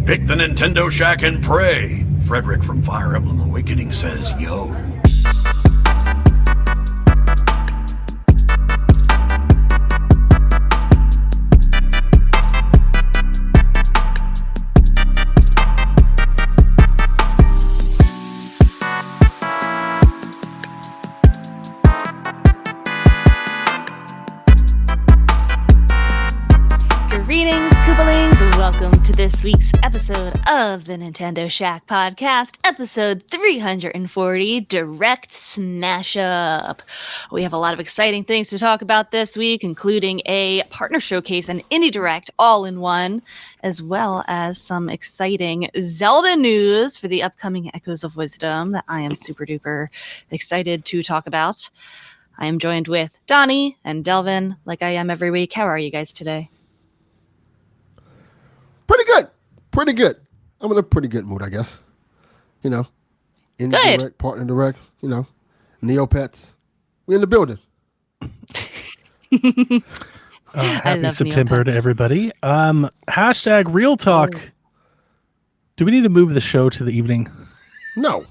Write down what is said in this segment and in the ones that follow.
Pick the Nintendo Shack and pray. Frederick from Fire Emblem Awakening says, yo. Welcome to this week's episode of the Nintendo Shack Podcast, episode 340, Direct Smash Up. We have a lot of exciting things to talk about this week, including a partner showcase and indie direct all in one, as well as some exciting Zelda news for the upcoming Echoes of Wisdom that I am super duper excited to talk about. I am joined with Donnie and Delvin, like I am every week. How are you guys today? Pretty good. I'm in a pretty good mood, I guess. You know, indirect, partner direct, you know, Neopets. We in the building. Happy September to everybody. Hashtag Real Talk. Oh. Do we need to move the show to the evening? No.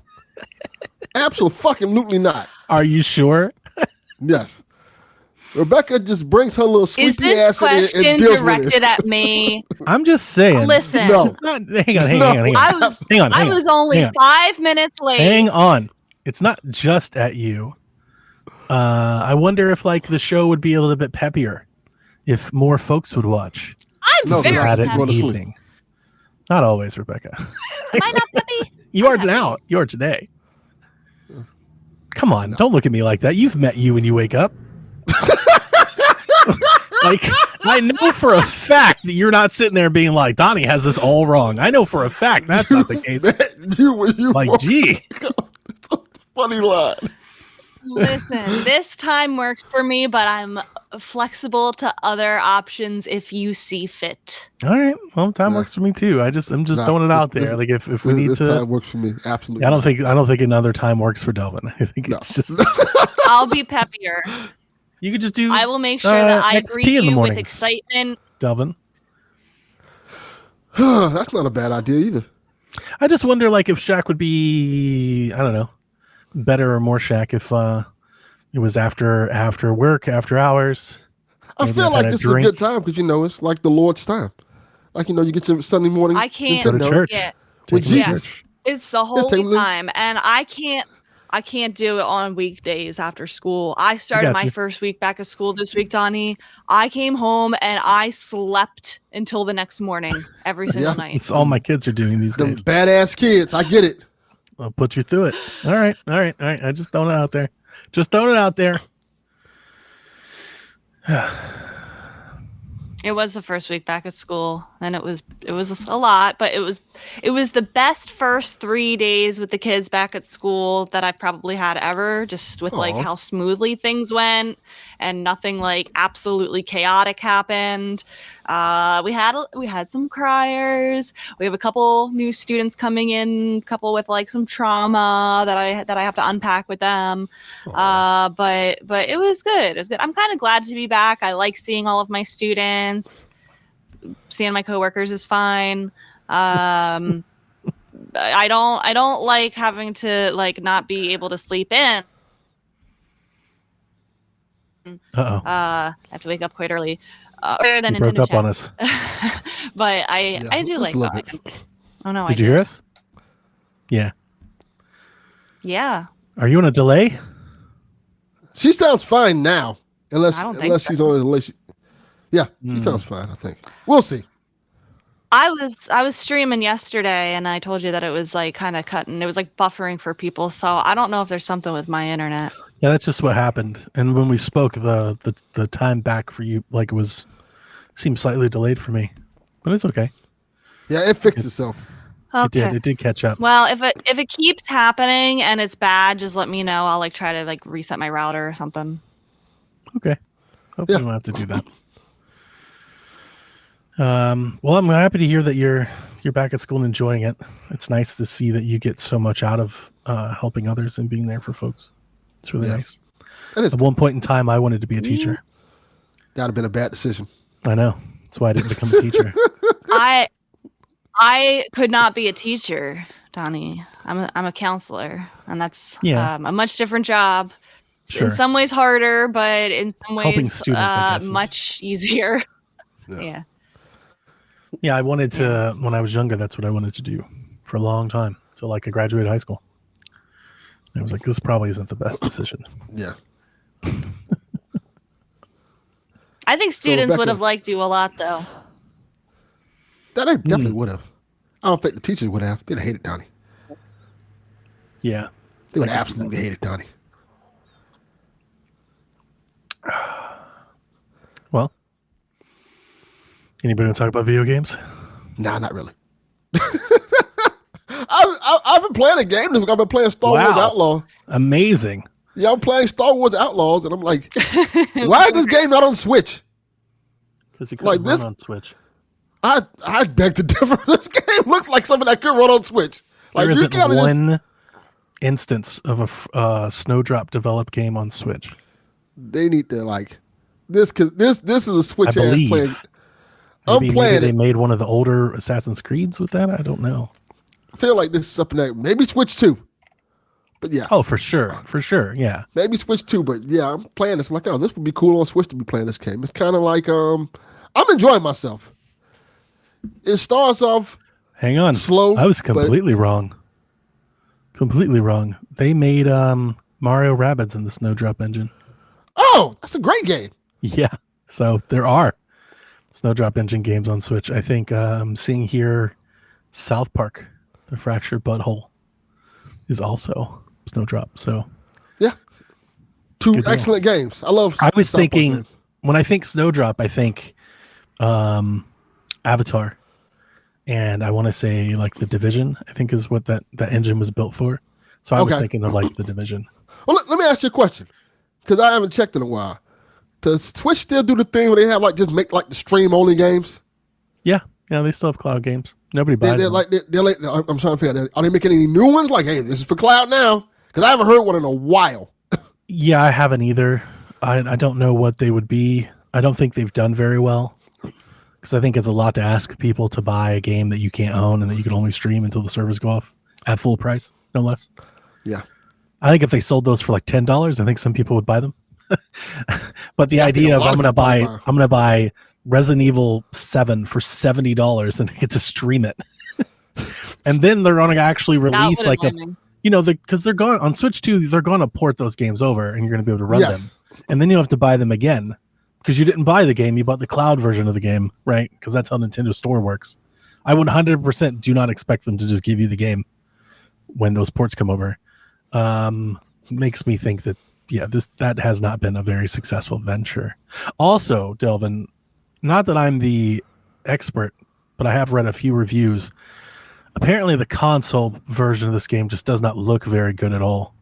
Absolutely not. Are you sure? Yes. Rebecca just brings her little sleepy ass in and deals with it. Is this question directed at me? I'm just saying. Listen. No. Hang on. I was only 5 minutes late. Hang on. It's not just at you. I wonder if like the show would be a little bit peppier if more folks would watch. I'm very happy. Evening. Not always, Rebecca. Am I not peppy? You are now. You are today. Come on. No. Don't look at me like that. You've met you when you wake up. Like, I know for a fact that you're not sitting there being like, Donnie has this all wrong. I know for a fact that's not the case. Gee. It's a funny line. Listen, this time works for me, but I'm flexible to other options if you see fit. All right. Well, time works for me too. I'm just throwing it out there. Like if we need to, time works for me. Absolutely. I don't think another time works for Delvin. I think it's just. I'll be peppier. You could just do. I will make sure that I XP greet you with excitement. Delvin. That's not a bad idea either. I just wonder, like, if Shaq would be, I don't know, better or more Shaq if it was after work, after hours. I feel like this is a good time because, you know, it's like the Lord's time. Like, you know, you get your Sunday morning. I can't go to church. With Jesus. It's the holy time, and I can't do it on weekdays after school. I started my first week back at school this week, Donnie. I came home and I slept until the next morning every single night. It's all my kids are doing these days. Badass kids. I get it. I'll put you through it. All right. I just throwing it out there. It was the first week back at school, and it was a lot, but it was the best first 3 days with the kids back at school that I've probably had ever, just with like how smoothly things went and nothing like absolutely chaotic happened. We had some criers. We have a couple new students coming in, couple with like some trauma that I have to unpack with them. But it was good. It was good. I'm kind of glad to be back. I like seeing all of my students. Seeing my coworkers is fine. I don't like having to like not be able to sleep in. I have to wake up quite early. Earlier than you broke up on us. But I do like that. Oh no! Did you hear us? Yeah. Yeah. Are you on a delay? She sounds fine now, unless she's on a delay. Yeah, she sounds fine. I think we'll see. I was streaming yesterday, and I told you that it was like kind of cutting. It was like buffering for people, so I don't know if there's something with my internet. Yeah, that's just what happened. And when we spoke, the time back for you like seemed slightly delayed for me, but it's okay. Yeah, it fixed itself. Okay. It did catch up. Well, if it keeps happening and it's bad, just let me know. I'll like try to like reset my router or something. Okay. Hopefully we don't have to do that. Well, I'm happy to hear that you're back at school and enjoying it. It's nice to see that you get so much out of helping others and being there for folks. It's really nice. At one point in time, I wanted to be a teacher. That'd have been a bad decision. I know. That's why I didn't become a teacher. I could not be a teacher, Donnie. I'm a counselor, and that's a much different job. Sure. In some ways harder, but in some Helping ways students, I guess, much easier. Yeah. Yeah, I wanted to, when I was younger, that's what I wanted to do for a long time. So like I graduated high school. I was like, this probably isn't the best decision. Yeah. I think students would have liked you a lot, though. That they definitely would have. I don't think the teachers would have. They'd have hated Donnie. Yeah. They would have absolutely hated Donnie. Well, anybody want to talk about video games? Nah, not really. I've been playing a game this week. I've been playing Star Wars Outlaw. Amazing. Yeah, I'm playing Star Wars Outlaws, and I'm like, why is this game not on Switch? Because it couldn't run on Switch. I beg to differ. This game looks like something that could run on Switch. Like, there isn't one instance of a Snowdrop developed game on Switch. They need to like this. This is a Switch ass playing. Maybe they made one of the older Assassin's Creeds with that. I don't know. I feel like this is something that maybe Switch 2. But yeah. Oh, for sure. Yeah. Maybe Switch 2, but yeah, I'm playing this. I'm like, oh, this would be cool on Switch to be playing this game. It's kind of like I'm enjoying myself. It starts off hang on. Slow. I was completely wrong. Completely wrong. They made Mario Rabbids in the Snowdrop engine. Oh, that's a great game. Yeah. So there are Snowdrop engine games on Switch. I think I'm seeing here South Park, The Fractured Butthole is also Snowdrop. So yeah, two excellent games. I love. I was thinking when I think Snowdrop, I think Avatar, and I want to say like The Division. I think is what that engine was built for. So I was thinking of like The Division. Well, let me ask you a question because I haven't checked in a while. Does Switch still do the thing where they have like just make like the stream only games? Yeah, they still have cloud games. Nobody buys them. They're like, I'm trying to figure out, are they making any new ones? Like, hey, this is for cloud now? Because I haven't heard one in a while. Yeah, I haven't either. I don't know what they would be. I don't think they've done very well. Because I think it's a lot to ask people to buy a game that you can't own and that you can only stream until the servers go off at full price, no less. Yeah. I think if they sold those for like $10, I think some people would buy them. But the idea of I'm gonna buy Resident Evil 7 for $70 and get to stream it. And then they're going to actually release like because they're going on Switch 2, they're going to port those games over and you're going to be able to run them. And then you have to buy them again because you didn't buy the game. You bought the cloud version of the game, right? Because that's how Nintendo Store works. I 100% do not expect them to just give you the game when those ports come over. Makes me think that, that has not been a very successful venture. Also, Delvin, not that I'm the expert, but I have read a few reviews. Apparently, the console version of this game just does not look very good at all.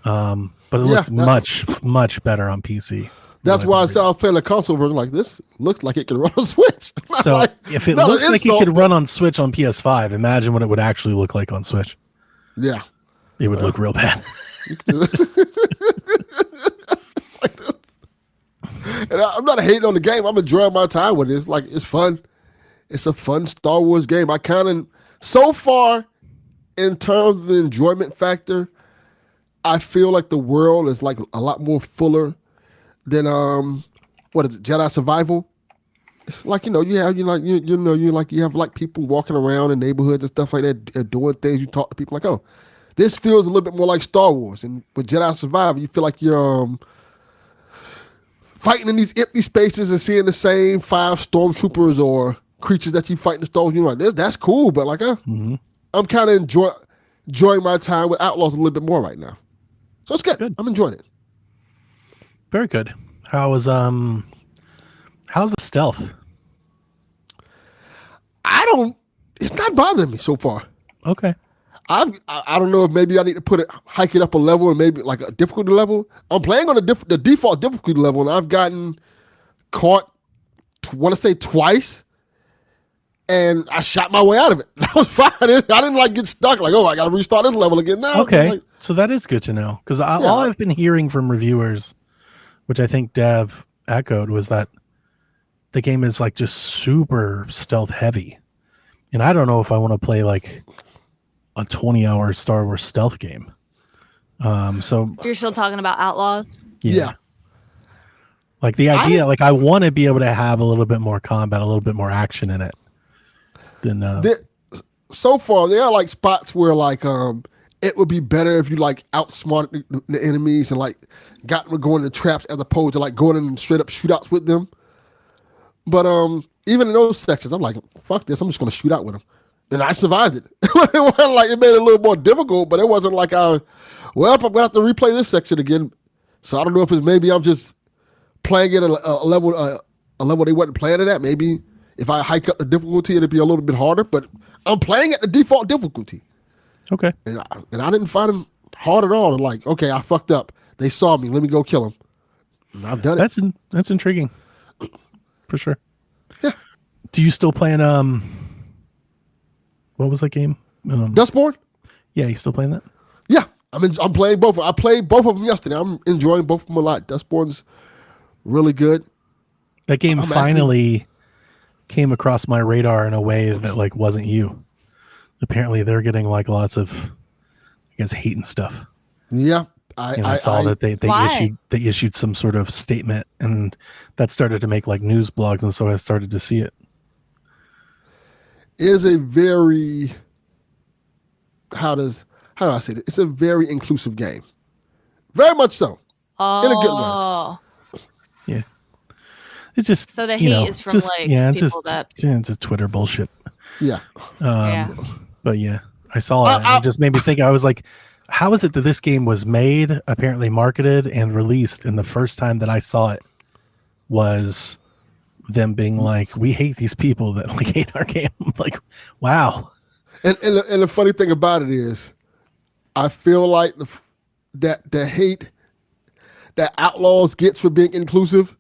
But it looks much better on PC. That's why I was playing the console version. Like, this looks like it can run on Switch. So like, if it looks like it could run on Switch on PS5, imagine what it would actually look like on Switch. Yeah. It would look real bad. Like this. And I'm not hating on the game. I'm enjoying my time with it. It's like, it's fun. It's a fun Star Wars game. I kind of, so far, in terms of the enjoyment factor, I feel like the world is like a lot more fuller than Jedi Survival. It's like, you have like people walking around in neighborhoods and stuff like that, doing things. You talk to people like, oh, this feels a little bit more like Star Wars. And with Jedi Survival, you feel like you're fighting in these empty spaces and seeing the same 5 stormtroopers or creatures that you fight in the Star Wars. You're like, that's cool, but like, I'm kind of enjoying my time with Outlaws a little bit more right now. So it's good. I'm enjoying it. Very good. How's the stealth? It's not bothering me so far. Okay. I don't know if maybe I need to hike it up a level and maybe like a difficulty level. I'm playing on the default difficulty level and I've gotten caught, twice, and I shot my way out of it. That was fine. I didn't like get stuck like, oh, I got to restart this level again now. Okay, so that is good to know because all I've been hearing from reviewers, which I think Dev echoed, was that the game is like just super stealth heavy. And I don't know if I want to play like a 20-hour Star Wars stealth game. So You're still talking about Outlaws? Yeah. Like the idea, I want to be able to have a little bit more combat, a little bit more action in it. Than so far, there are like spots where like it would be better if you like outsmarted the enemies and like got them going in traps as opposed to like going in straight up shootouts with them. But even in those sections, I'm like, fuck this, I'm just gonna shoot out with them, and I survived it. It wasn't like it made it a little more difficult, but it wasn't like I'm gonna have to replay this section again. So I don't know if it's maybe I'm just playing it at a level they wasn't playing it at. Maybe if I hike up the difficulty, it'd be a little bit harder. But I'm playing at the default difficulty. Okay. And I didn't find them hard at all. And like, okay, I fucked up. They saw me. Let me go kill them. And I've done it. That's intriguing, for sure. Yeah. Do you still playing? What was that game? Dustborn? Yeah, you still playing that? Yeah, I'm playing both. I played both of them yesterday. I'm enjoying both of them a lot. Dustborn's really good. That game finally came across my radar in a way that like wasn't you. Apparently, they're getting like lots of, I guess, hate and stuff. Yeah, I saw that they issued some sort of statement, and that started to make like news blogs, and so I started to see it. It is a very how do I say this? It's a very inclusive game, very much so, in a good way. Yeah, it's just so the hate is from people that it's just Twitter bullshit. Yeah, but yeah, I saw it. And it just made me think. I was like, how is it that this game was made, apparently marketed and released, and the first time that I saw it was them being like, we hate these people that like hate our game. Like, wow. And the funny thing about it is, I feel like the hate that Outlaws gets for being inclusive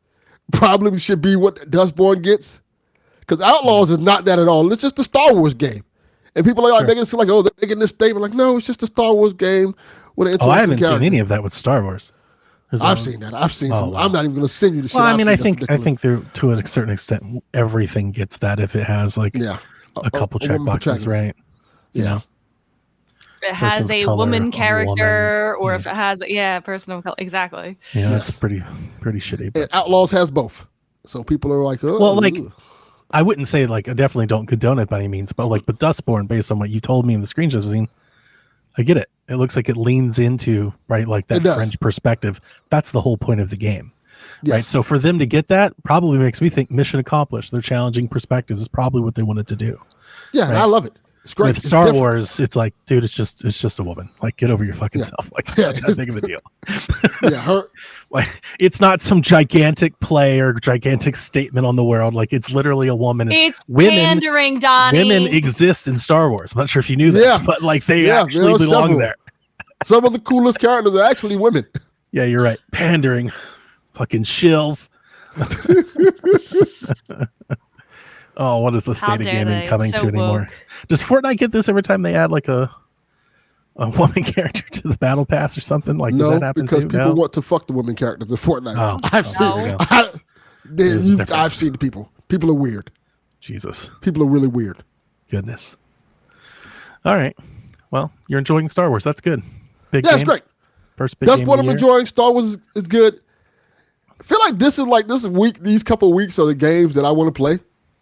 probably should be what Dustborn gets, because Outlaws is not that at all. It's just a Star Wars game, and people are like making it seem like, oh, they're making this statement. Like, no, it's just a Star Wars game with an interesting I haven't character. seen any of that with Star Wars. I've seen that. I've seen some. Wow. I'm not even going to send you the shit. Well, I mean, I think there, to a certain extent, everything gets that if it has like a couple checkboxes, right? Yeah. You know? It has a woman character, or if it has person of color. Exactly. Yeah, that's pretty shitty. And Outlaws has both, so people are like, oh, well, like, I wouldn't say like I definitely don't condone it by any means, but like, but Dustborn, based on what you told me in the screenshots I've seen, I get it. It looks like it leans into like that French perspective. That's the whole point of the game, right? So for them to get that probably makes me think mission accomplished. They're challenging perspectives is probably what they wanted to do. Yeah, right? And I love it. It's great. With Star Wars, it's like, dude, it's just a woman. Like, get over your fucking self. Like, it's not that big of a deal. Like, it's not some gigantic play or gigantic statement on the world. Like, it's literally a woman. It's pandering, Donnie. Women exist in Star Wars. I'm not sure if you knew this, but like they actually belong there. Some of the coolest characters are actually women. Yeah, you're right. Pandering, fucking shills. Oh, what is the state of gaming coming to anymore? Does Fortnite get this every time they add like a woman character to the battle pass or something? Like, does that happen because too? people want to fuck the women characters in Fortnite. I've seen the people. People are weird. Jesus. People are really weird. Goodness. All right. Well, you're enjoying Star Wars. That's good. Big game. It's great. First big That's game what of the I'm year. enjoying. Star Wars is good. I feel like this week, these couple of weeks are the games that I want to play.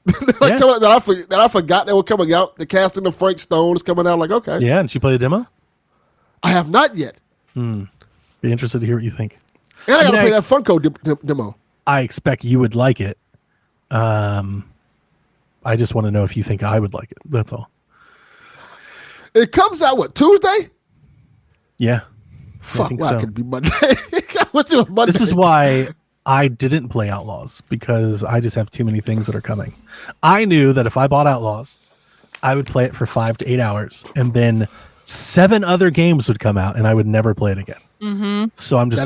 That I forgot they were coming out. The casting of Frank Stone is coming out. Like, okay. Yeah, and she played a demo? I have not yet. Be interested to hear what you think. And I got to play that Funko demo. I expect you would like it. I just want to know if you think I would like it. That's all. It comes out, Tuesday? Yeah. Fuck, why could it be Monday? What's it Monday? This is why I didn't play Outlaws, because I just have too many things that are coming. I knew that if I bought Outlaws, I would play it for 5 to 8 hours, and then 7 other games would come out, and I would never play it again. Mm-hmm. So I'm just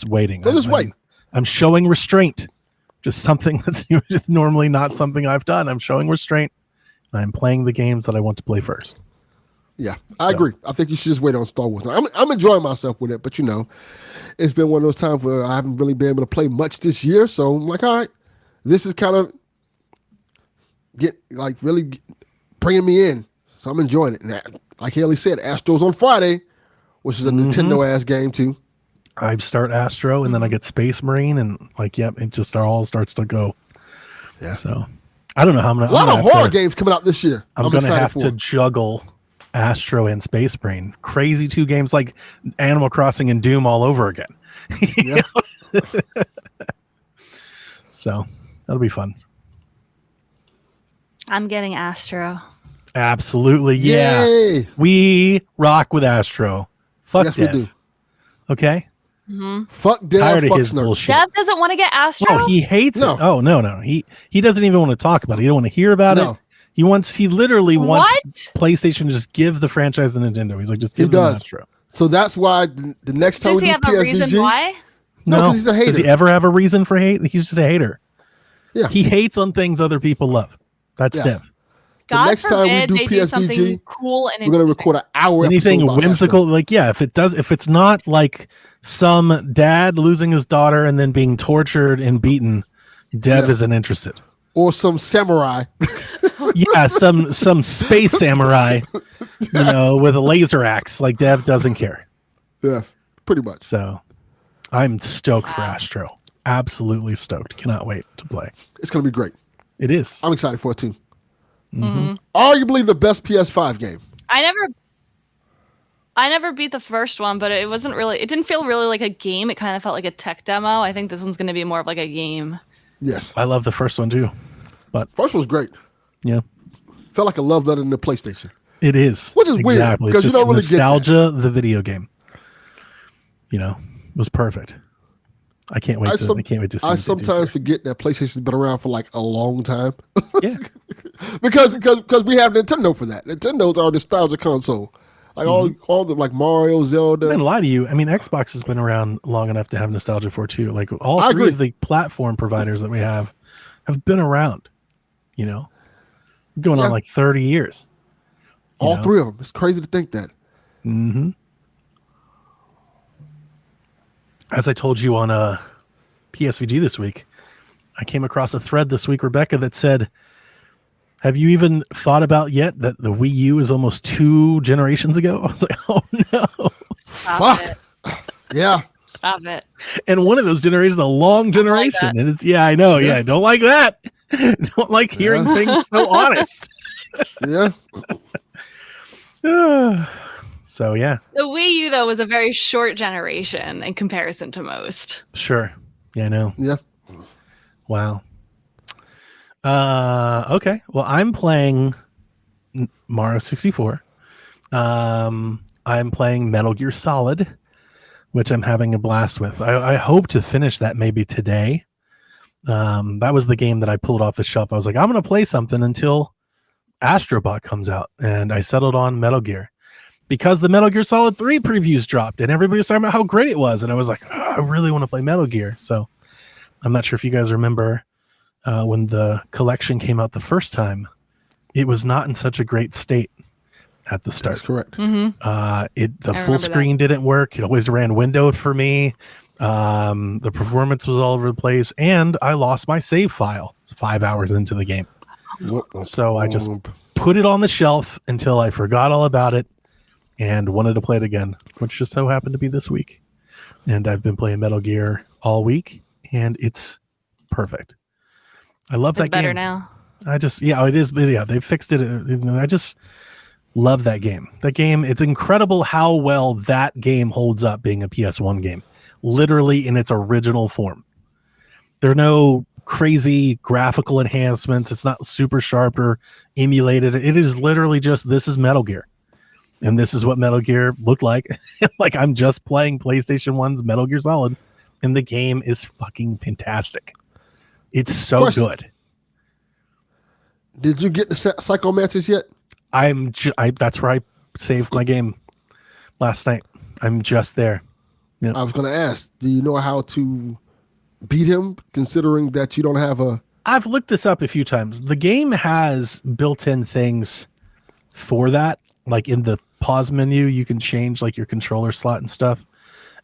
waiting. So just wait. I'm showing restraint. Just something that's normally not something I've done. I'm showing restraint, and I'm playing the games that I want to play first. Yeah, I agree. I think you should just wait on Star Wars. I'm enjoying myself with it, but it's been one of those times where I haven't really been able to play much this year. So I'm like, all right, this is kind of bringing me in. So I'm enjoying it. And like Haley said, Astro's on Friday, which is a Nintendo ass game too. I start Astro and then I get Space Marine and it just all starts to go. Yeah. So I don't know how I'm gonna. A lot of horror games coming out this year. I'm gonna have to juggle Astro and Space Marine. Crazy 2 games like Animal Crossing and Doom all over again. Yeah. So that'll be fun. I'm getting Astro. Absolutely, yeah. Yay! We rock with Astro. Fuck yes, Dev. we do. Okay. Mm-hmm. Fuck Dev. Tired fuck of his Snurf. bullshit. Dev doesn't want to get Astro. Oh, he hates No. it. Oh no. He doesn't even want to talk about it. He don't want to hear about it. He literally wants PlayStation to just give the franchise to Nintendo. He's like, just give them Astro. So that's why the next time Does we he do have a PSVG, reason why? No, because he's a hater. Does he ever have a reason for hate? He's just a hater. Yeah. He hates on things other people love. That's Dev. God next time we forbid do they do something PSVG, cool and we're gonna record an hour. Anything episode about whimsical, Astro. if it's not like some dad losing his daughter and then being tortured and beaten, Dev isn't interested. Or some samurai. Yeah, some space samurai, with a laser axe. Like Dev doesn't care. Yes, pretty much. So I'm stoked for Astro. Absolutely stoked. Cannot wait to play. It's gonna be great. It is. I'm excited for it too. Mm-hmm. Arguably the best PS5 game. I never beat the first one, but it didn't feel really like a game. It kind of felt like a tech demo. I think this one's going to be more of like a game. Yes. I love the first one too. But first one's great. Yeah. Felt like a love letter in the PlayStation. It is. Which is weird because you don't really nostalgia, the video game. Was perfect. I can't wait to see. I sometimes forget that PlayStation's been around for like a long time. Yeah. because we have Nintendo for that. Nintendo's our nostalgia console. Like all the like Mario, Zelda. I'm not gonna lie to you. I mean, Xbox has been around long enough to have nostalgia for too. Like all I three agree. of the platform providers that we have been around. Going on like 30 years. All 3 of them. It's crazy to think that. Mm-hmm. As I told you on PSVG this week, I came across a thread this week, Rebecca, that said, have you even thought about yet that the Wii U is almost 2 generations ago? I was like, oh no. Stop it. Yeah. Stop it. And one of those generations is a long generation. And it's, I know. Yeah. I don't like that. Don't like hearing things so honest. Yeah. So, yeah. The Wii U, though, was a very short generation in comparison to most. Sure. Yeah, I know. Yeah. Wow. Okay. Well, I'm playing Mario 64. I'm playing Metal Gear Solid, which I'm having a blast with. I hope to finish that maybe today. That was the game that I pulled off the shelf. I was like, I'm going to play something until Astrobot comes out. And I settled on Metal Gear because the Metal Gear Solid 3 previews dropped and everybody was talking about how great it was. And I was like, I really want to play Metal Gear. So I'm not sure if you guys remember when the collection came out the first time, it was not in such a great state at the start. That's correct. Mm-hmm. The full screen didn't work. It always ran windowed for me. The performance was all over the place, and I lost my save file 5 hours into the game. So I just put it on the shelf until I forgot all about it and wanted to play it again, which just so happened to be this week. And I've been playing Metal Gear all week, and it's perfect. I love that game. It's better now. It is. Yeah, they fixed it. I just love that game. That game, it's incredible how well that game holds up being a PS1 game. Literally in its original form. There are no crazy graphical enhancements. It's not super sharp or emulated. It is literally just, this is Metal Gear. And this is what Metal Gear looked like. Like I'm just playing PlayStation 1's Metal Gear Solid, and the game is fucking fantastic. It's so good. Did you get the Psycho Mantis yet? That's where I saved my game last night. I'm just there. Yep. I was going to ask, do you know how to beat him, considering that you don't have a... I've looked this up a few times. The game has built-in things for that. Like in the pause menu, you can change like your controller slot and stuff.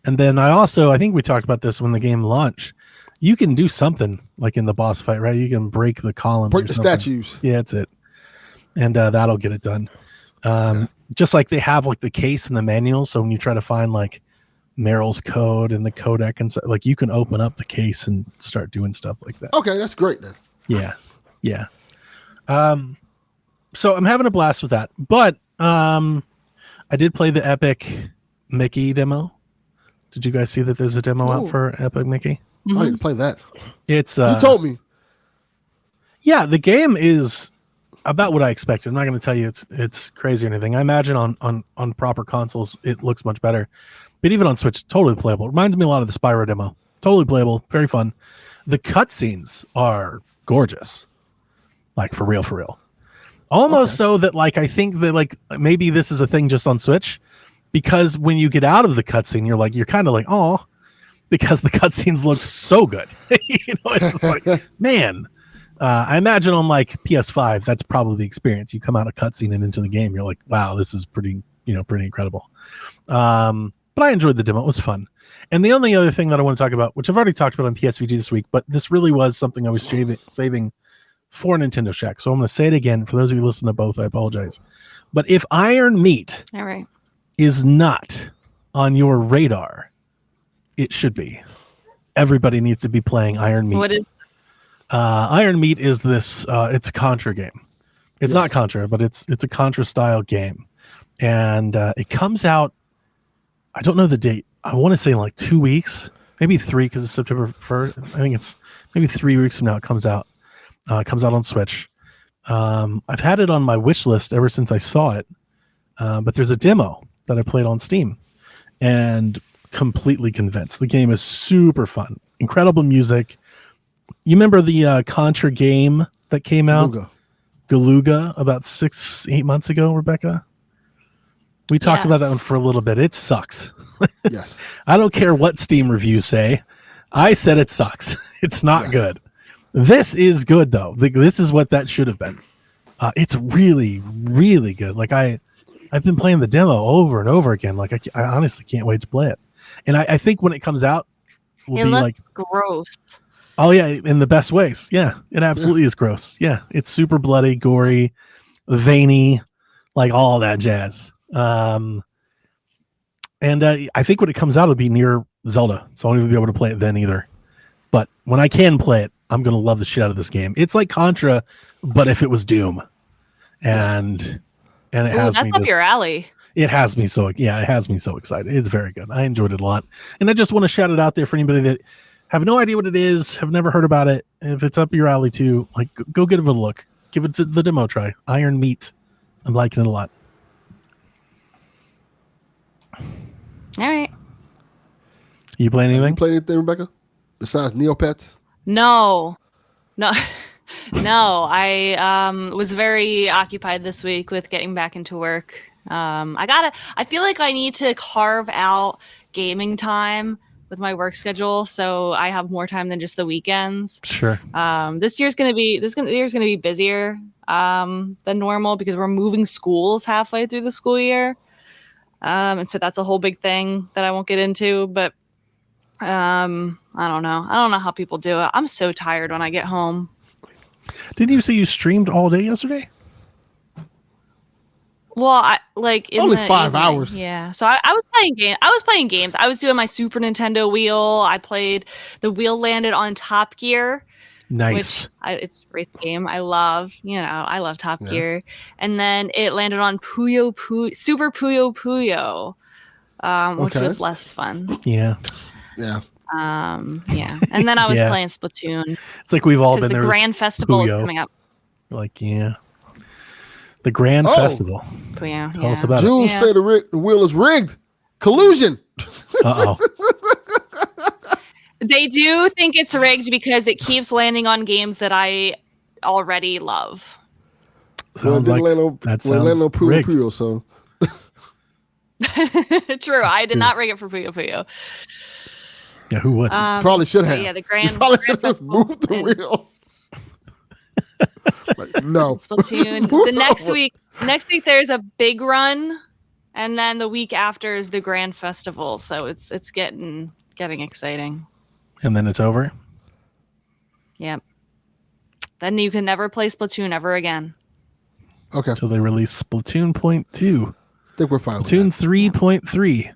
And then I think we talked about this when the game launched. You can do something like in the boss fight, right? You can break the columns. Break the statues. Yeah, that's it. and that'll get it done. Just like they have like the case and the manual, so when you try to find like Merrill's code and the codec and stuff, like you can open up the case and start doing stuff like that. Okay, that's great then. Yeah. So I'm having a blast with that, but I did play the Epic Mickey demo. Did you guys see that there's a demo out for Epic Mickey? I need to play that. It's you told me. Yeah, the game is about what I expected. I'm not going to tell you it's crazy or anything. I imagine on proper consoles it looks much better, but even on Switch, totally playable. It reminds me a lot of the Spyro demo. Totally playable, very fun. The cutscenes are gorgeous, like for real. Almost so that like I think that like maybe this is a thing just on Switch, because when you get out of the cutscene, you're kind of like, oh, because the cutscenes look so good. It's just like, man. I imagine on like PS5, that's probably the experience. You come out of cutscene and into the game, you're like, wow, this is pretty incredible. But I enjoyed the demo. It was fun. And the only other thing that I want to talk about, which I've already talked about on PSVG this week, but this really was something I was saving for Nintendo Shack. So I'm going to say it again. For those of you listening to both, I apologize. But if Iron Meat is not on your radar, it should be. Everybody needs to be playing Iron Meat. What is Iron Meat is this it's a Contra game. It's not Contra, but it's a Contra style game. And it comes out, I don't know the date. I want to say like 2 weeks, maybe 3 because it's September 1st. I think it's maybe 3 weeks from now it comes out. It comes out on Switch. I've had it on my wish list ever since I saw it. But there's a demo that I played on Steam and completely convinced. The game is super fun. Incredible music. You remember the Contra game that came out? Galuga about 6-8 months ago, Rebecca? We talked about that one for a little bit. It sucks. Yes. I don't care what Steam reviews say. I said it sucks. It's not good. This is good, though. This is what that should have been. It's really, really good. Like I've been playing the demo over and over again. Like I honestly can't wait to play it. And I think when it comes out, will be like gross. Oh yeah, in the best ways. Yeah, it absolutely is gross. Yeah, it's super bloody, gory, veiny, like all that jazz. And I think when it comes out, it'll be near Zelda, so I won't even be able to play it then either. But when I can play it, I'm gonna love the shit out of this game. It's like Contra, but if it was Doom, and it has that's me up your alley. It has me so excited. It's very good. I enjoyed it a lot, and I just want to shout it out there for anybody that have no idea what it is, have never heard about it. If it's up your alley too, like go give it a look. Give it the demo try. Iron Meat. I'm liking it a lot. All right. You play anything? You play anything, Rebecca? Besides Neopets? No. I was very occupied this week with getting back into work. I feel like I need to carve out gaming time with my work schedule, so I have more time than just the weekends. Sure. This year's gonna be busier than normal because we're moving schools halfway through the school year, and so that's a whole big thing that I won't get into. But I don't know how people do it. I'm so tired when I get home. Didn't you say you streamed all day yesterday? Well, I like in only the 5 evening. hours. Yeah, so I was playing games. I was doing my Super Nintendo wheel. I played the wheel landed on Top Gear. Nice. It's a race game. I love Top Gear. And then it landed on Super Puyo Puyo, which was less fun. Yeah. Yeah. And then I was playing Splatoon. It's like we've all been there. The Grand Festival is coming up. Like, yeah. The Grand Festival. Puyo, Tell us about Jules say the wheel is rigged. Collusion. Uh-oh. They do think it's rigged because it keeps landing on games that I already love. Sounds like that sounds rigged. Puyo, so. True. I did not rig it for Puyo Puyo. Yeah, who would? Probably should have. Yeah, the Grand. Probably should have moved the wheel. Like, no. Splatoon. The next week there's a big run, and then the week after is the Grand Festival. So it's getting exciting. And then it's over. Yep. Then you can never play Splatoon ever again. Okay. Until they release Splatoon .2. I think we're fine Splatoon with that. 3.3.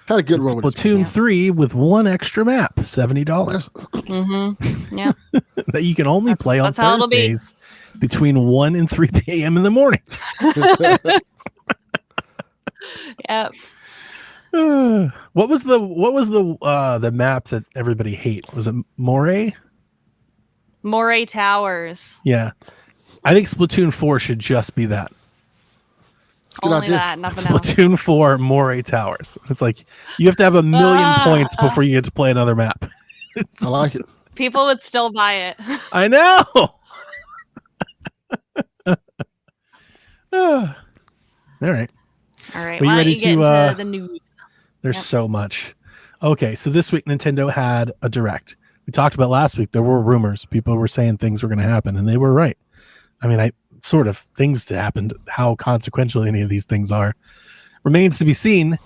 Had a good run with Splatoon 3 with one extra map, $70. Mm-hmm. Yeah. That you can only play on Thursdays between 1 and 3 p.m. in the morning. Yep. What was the map that everybody hate? Was it Moray? Moray Towers. Yeah. I think Splatoon 4 should just be that. Only that, nothing else. Splatoon 4 Moray Towers. It's like you have to have 1 million points before you get to play another map. I like it. People would still buy it. I know. All right. All right. Are you Why ready don't you get to, into the news? There's so much. Okay, so this week Nintendo had a Direct. We talked about last week. There were rumors. People were saying things were going to happen, and they were right. I mean, things happened. How consequential any of these things are remains to be seen.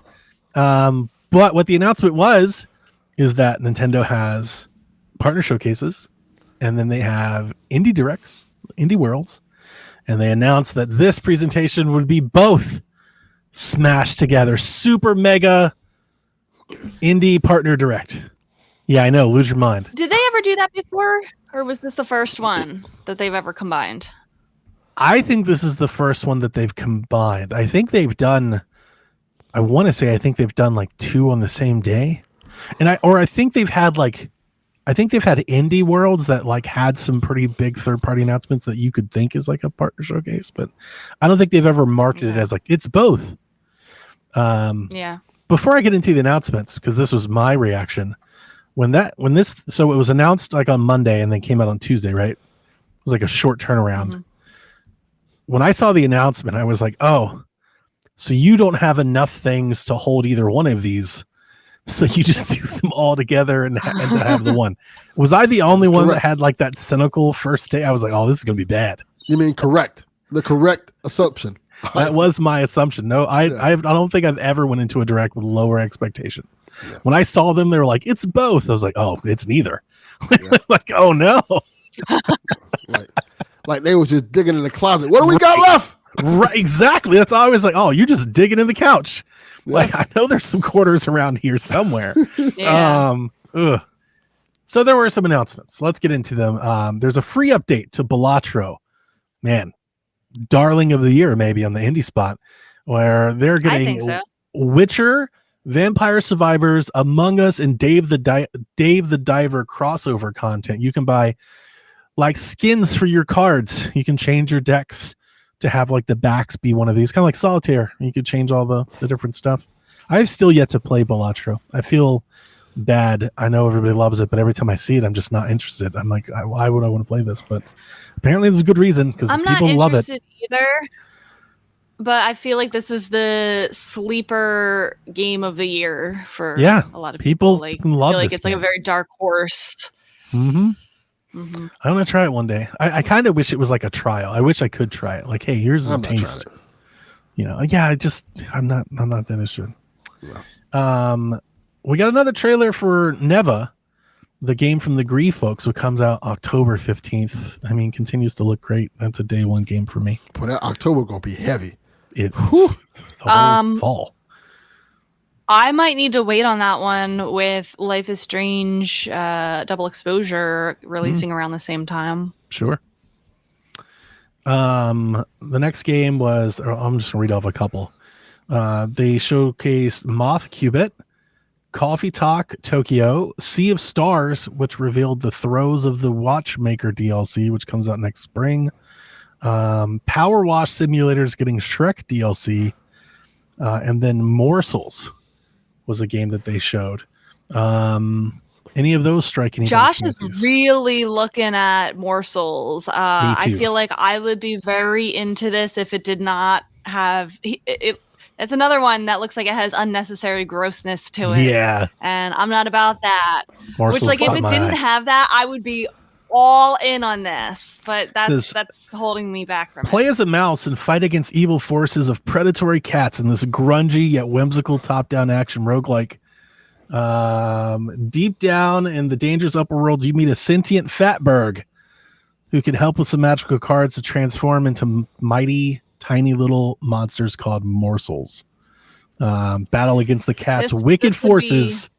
But what the announcement is that Nintendo has partner showcases, and then they have indie directs, indie worlds, and they announced that this presentation would be both smashed together, super mega indie partner direct. Yeah, I know. Lose your mind. Did they ever do that before, or was this the first one that they've ever combined? I think this is the first one that they've combined. I think they've done. I want to say I think they've done like 2 on the same day, I think they've had indie worlds that like had some pretty big third-party announcements that you could think is like a partner showcase, but I don't think they've ever marketed it as like it's both. Yeah. Before I get into the announcements, because this was my reaction so it was announced like on Monday and then came out on Tuesday, right? It was like a short turnaround. Mm-hmm. When I saw the announcement, I was like, oh, so you don't have enough things to hold either one of these. So you just do them all together and to have the one. Was I the only one that had like that cynical first day? I was like, oh, this is going to be bad. You mean correct? The correct assumption. That was my assumption. No, I don't think I've ever went into a direct with lower expectations. Yeah. When I saw them, they were like, it's both. I was like, oh, it's neither. Yeah. Like, oh no. like they was just digging in the closet. What do we got left? Right, exactly. That's always like, oh, you're just digging in the couch. Yeah. Like, I know there's some quarters around here somewhere. Yeah. So there were some announcements. Let's get into them. There's a free update to Balatro. Man, darling of the year maybe on the indie spot, where they're getting Witcher, Vampire Survivors, Among Us, and Dave the Diver crossover content. You can buy like skins for your cards. You can change your decks to have like the backs be one of these, kind of like Solitaire. You could change all the different stuff. I've still yet to play Balatro. I feel bad. I know everybody loves it, but every time I see it, I'm just not interested. I'm like, why would I want to play this? But apparently there's a good reason, because people love it. I'm not interested either, but I feel like this is the sleeper game of the year for a lot of people. Like, love I feel like this it's like a very dark horse. Mm-hmm. Mm-hmm. I'm gonna try it one day. I kind of wish it was like a trial. I wish I could try it. Like, hey, here's a taste. You know, I'm not that interested. Yeah. We got another trailer for Neva, the game from the Grief folks, who comes out October 15th. I mean, continues to look great. That's a day one game for me. Well, that October gonna be heavy. Fall. I might need to wait on that one with Life is Strange Double Exposure releasing around the same time. Sure. The next game was, I'm just going to read off a couple. They showcased Moth Qubit, Coffee Talk Tokyo, Sea of Stars, which revealed the Throes of the Watchmaker DLC, which comes out next spring. Power Wash Simulators getting Shrek DLC. And then Morsels was a game that they showed. Any of those strike any? Josh is really looking at Morsels. I feel like I would be very into this if it did not have it. It's another one that looks like it has unnecessary grossness to it. Yeah, and I'm not about that. Morsels, which, like, if it didn't have that, I would be all in on this, but that's holding me back from it. Play as a mouse and fight against evil forces of predatory cats in this grungy yet whimsical top-down action roguelike. Deep down in the dangerous upper worlds, you meet a sentient Fatberg who can help with some magical cards to transform into mighty tiny little monsters called morsels. Battle against the cat's wicked this would forces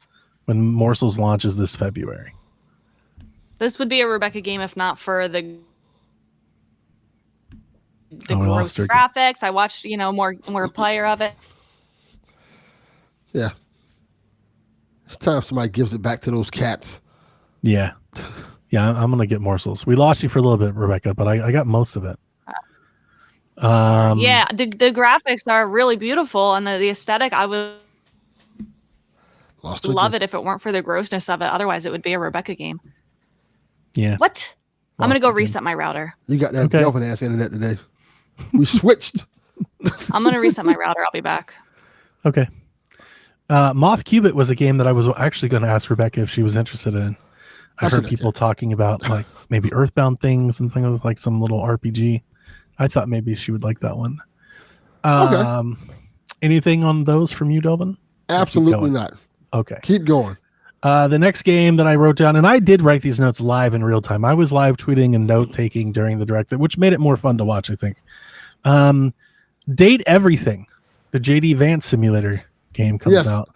when Morsels launches this February. This would be a Rebecca game if not for the gross graphics. I watched, more player of it. Yeah. It's time somebody gives it back to those cats. Yeah. Yeah, I'm going to get Morsels. We lost you for a little bit, Rebecca, but I got most of it. Yeah, the graphics are really beautiful, and the aesthetic, I would love it if it weren't for the grossness of it. Otherwise, it would be a Rebecca game. Yeah. What? I'm going to go reset my router. You got that Delvin ass internet today. We switched. I'm going to reset my router. I'll be back. Okay. Moth Cubit was a game that I was actually going to ask Rebecca if she was interested in. I heard people talking about like maybe Earthbound things and things like some little RPG. I thought maybe she would like that one. Okay. Anything on those from you, Delvin? Absolutely not. Okay. Keep going. The next game that I wrote down, and I did write these notes live in real time. I was live tweeting and note taking during the direct, which made it more fun to watch, I think. Date Everything, the JD Vance simulator game comes out.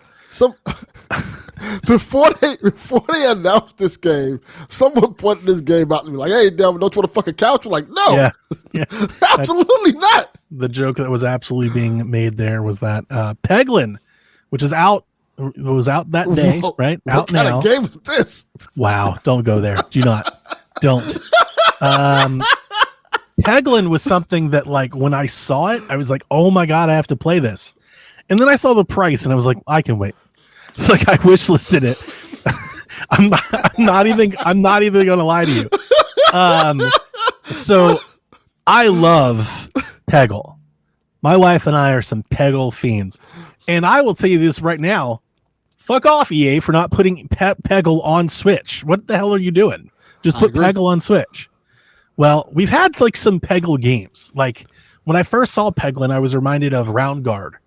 Before they announced this game, someone pointed this game out to me like, "Hey, Delvin, don't you want a fucking couch?" We're like, "No, yeah. Absolutely not." The joke that was absolutely being made there was that Peglin, which is out, was out that day, right? Out now. What kind of game is this? Wow! Don't go there. Do not. Don't. Peglin was something that, like, when I saw it, I was like, "Oh my god, I have to play this." And then I saw the price, and I was like, "I can wait." It's like I wish listed it. I'm not even gonna lie to you. So I love Peggle. My wife and I are some Peggle fiends, and I will tell you this right now: fuck off, EA, for not putting Peggle on Switch. What the hell are you doing? Just put Peggle on Switch. Well, we've had like some Peggle games. Like when I first saw Peglin, I was reminded of Round Guard,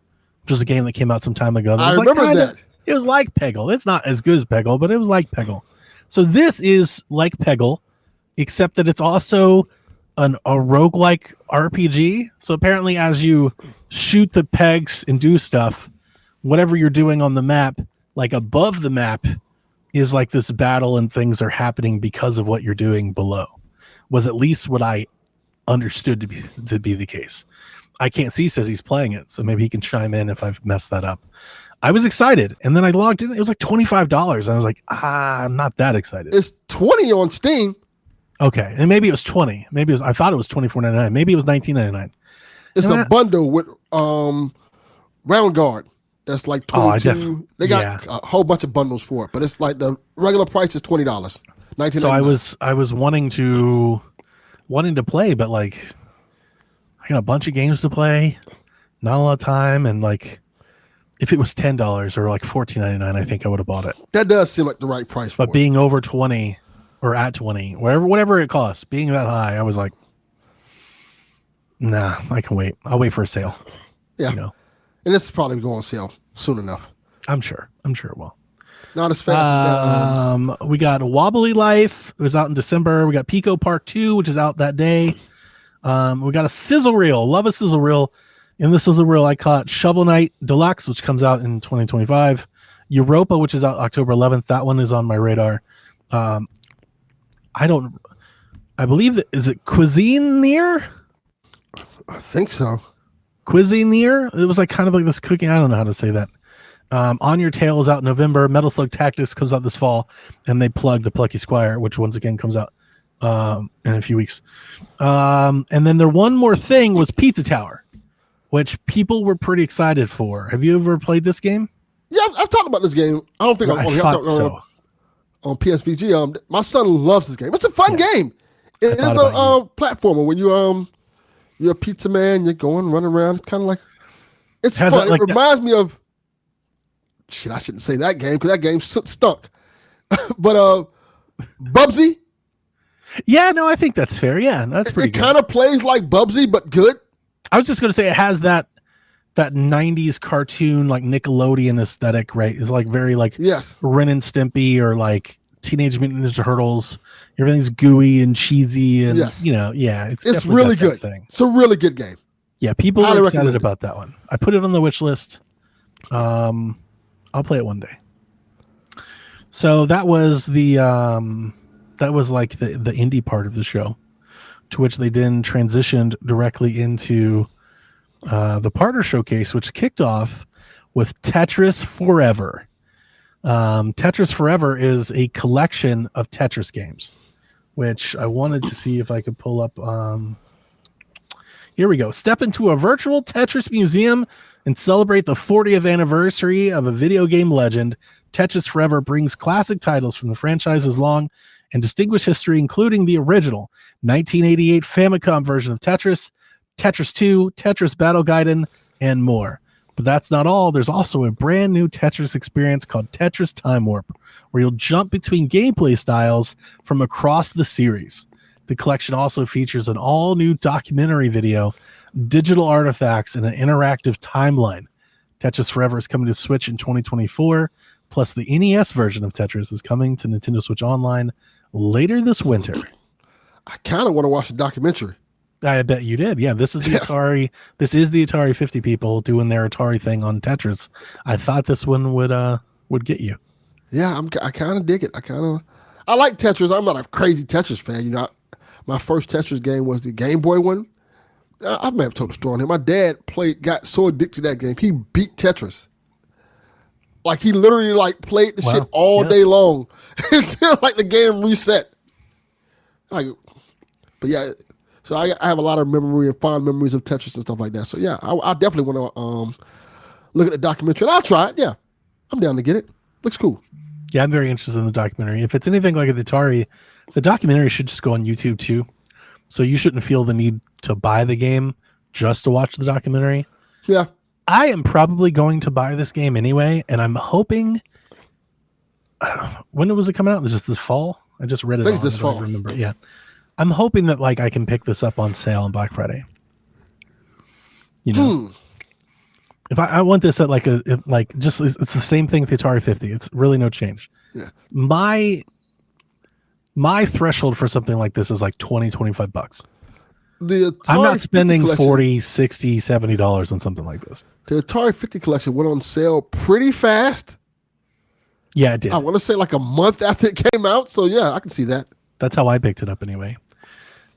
which was a game that came out some time ago. I remember that. It was like Peggle. It's not as good as Peggle, but it was like Peggle. So this is like Peggle, except that it's also a roguelike RPG. So apparently as you shoot the pegs and do stuff, whatever you're doing on the map, like above the map, is like this battle and things are happening because of what you're doing below. Was at least what I understood to be the case. I can't see, says he's playing it, so maybe he can chime in if I've messed that up. I was excited, and then I logged in. It was like $25. I was like, I'm not that excited. It's $20 on Steam. Okay, and maybe it was $20. Maybe it was. I thought it was $24.99. Maybe it was $19.99. It's a bundle with Round Guard. That's like $22. They got a whole bunch of bundles for it, but it's like the regular price is $20. $19.99. So I was wanting to play, but like I got a bunch of games to play, not a lot of time, and like. If it was $10 or like $14.99, I think I would have bought it. That does seem like the right price for it. But being over 20 or at 20, whatever it costs, being that high, I was like, nah, I can wait. I'll wait for a sale. Yeah. And this is probably going on sale soon enough. I'm sure it will. Not as fast as we got Wobbly Life. It was out in December. We got Pico Park 2, which is out that day. We got a sizzle reel. Love a sizzle reel. And this is a reel I caught Shovel Knight Deluxe, which comes out in 2025. Europa, which is out October 11th. That one is on my radar. I believe is it Cuisinier? I think so. Cuisinier? It was like kind of like this cooking. I don't know how to say that. On Your Tail is out in November. Metal Slug Tactics comes out this fall, and they plug the Plucky Squire, which once again comes out in a few weeks. And then their one more thing was Pizza Tower, which people were pretty excited for. Have you ever played this game? Yeah, I've talked about this game. I don't think I've talked so. On PSVG. My son loves this game. It's a fun game. It is a platformer when you're a pizza man. You're running around. It's kind of like it's fun. It reminds me of shit. I shouldn't say that game because that game stunk. But Bubsy. Yeah, no, I think that's fair. Yeah, that's pretty good. It kind of plays like Bubsy, but good. I was just going to say it has that 90s cartoon, like Nickelodeon aesthetic, right? It's like very like Ren and Stimpy or like Teenage Mutant Ninja Turtles. Everything's gooey and cheesy and, it's really good. It's a really good game. Yeah, people Highly are excited recommend it. about that one. I put it on the wish list. I'll play it one day. So that was the like the indie part of the show, to which they then transitioned directly into the partner showcase, which kicked off with Tetris Forever. Tetris Forever is a collection of Tetris games, which I wanted to see if I could pull up. Here we go. Step into a virtual Tetris museum and celebrate the 40th anniversary of a video game legend. Tetris Forever brings classic titles from the franchise's long and distinguished history, including the original 1988 Famicom version of Tetris, Tetris 2, Tetris Battle Gaiden, and more. But that's not all. There's also a brand new Tetris experience called Tetris Time Warp, where you'll jump between gameplay styles from across the series. The collection also features an all-new documentary video, digital artifacts, and an interactive timeline. Tetris Forever is coming to Switch in 2024, plus the NES version of Tetris is coming to Nintendo Switch Online later this winter. I kind of want to watch the documentary. I bet you did. Yeah, this is the Atari. This is the Atari 50 people doing their Atari thing on Tetris. I thought this one would get you. Yeah, I kind of dig it. I like Tetris. I'm not a crazy Tetris fan. You know, my first Tetris game was the Game Boy one. I may have told the story on him. My dad got so addicted to that game, he beat Tetris. Like he literally played the shit all day long until the game reset. But yeah. So I have a lot of fond memories of Tetris and stuff like that. So yeah, I definitely want to look at the documentary. And I'll try it. Yeah, I'm down to get it. Looks cool. Yeah, I'm very interested in the documentary. If it's anything like the Atari, the documentary should just go on YouTube too. So you shouldn't feel the need to buy the game just to watch the documentary. Yeah. I am probably going to buy this game anyway, and I'm hoping. When was it coming out? Just this fall? I just read it. I think it's this fall. I remember. Yeah. I'm hoping that I can pick this up on sale on Black Friday. You know, if I want this at it's the same thing with the Atari 50. It's really no change. Yeah. My threshold for something like this is like $20-$25. I'm not spending $40, $60, $70 on something like this. The Atari 50 collection went on sale pretty fast. Yeah, it did. I want to say a month after it came out. So yeah, I can see that. That's how I picked it up anyway.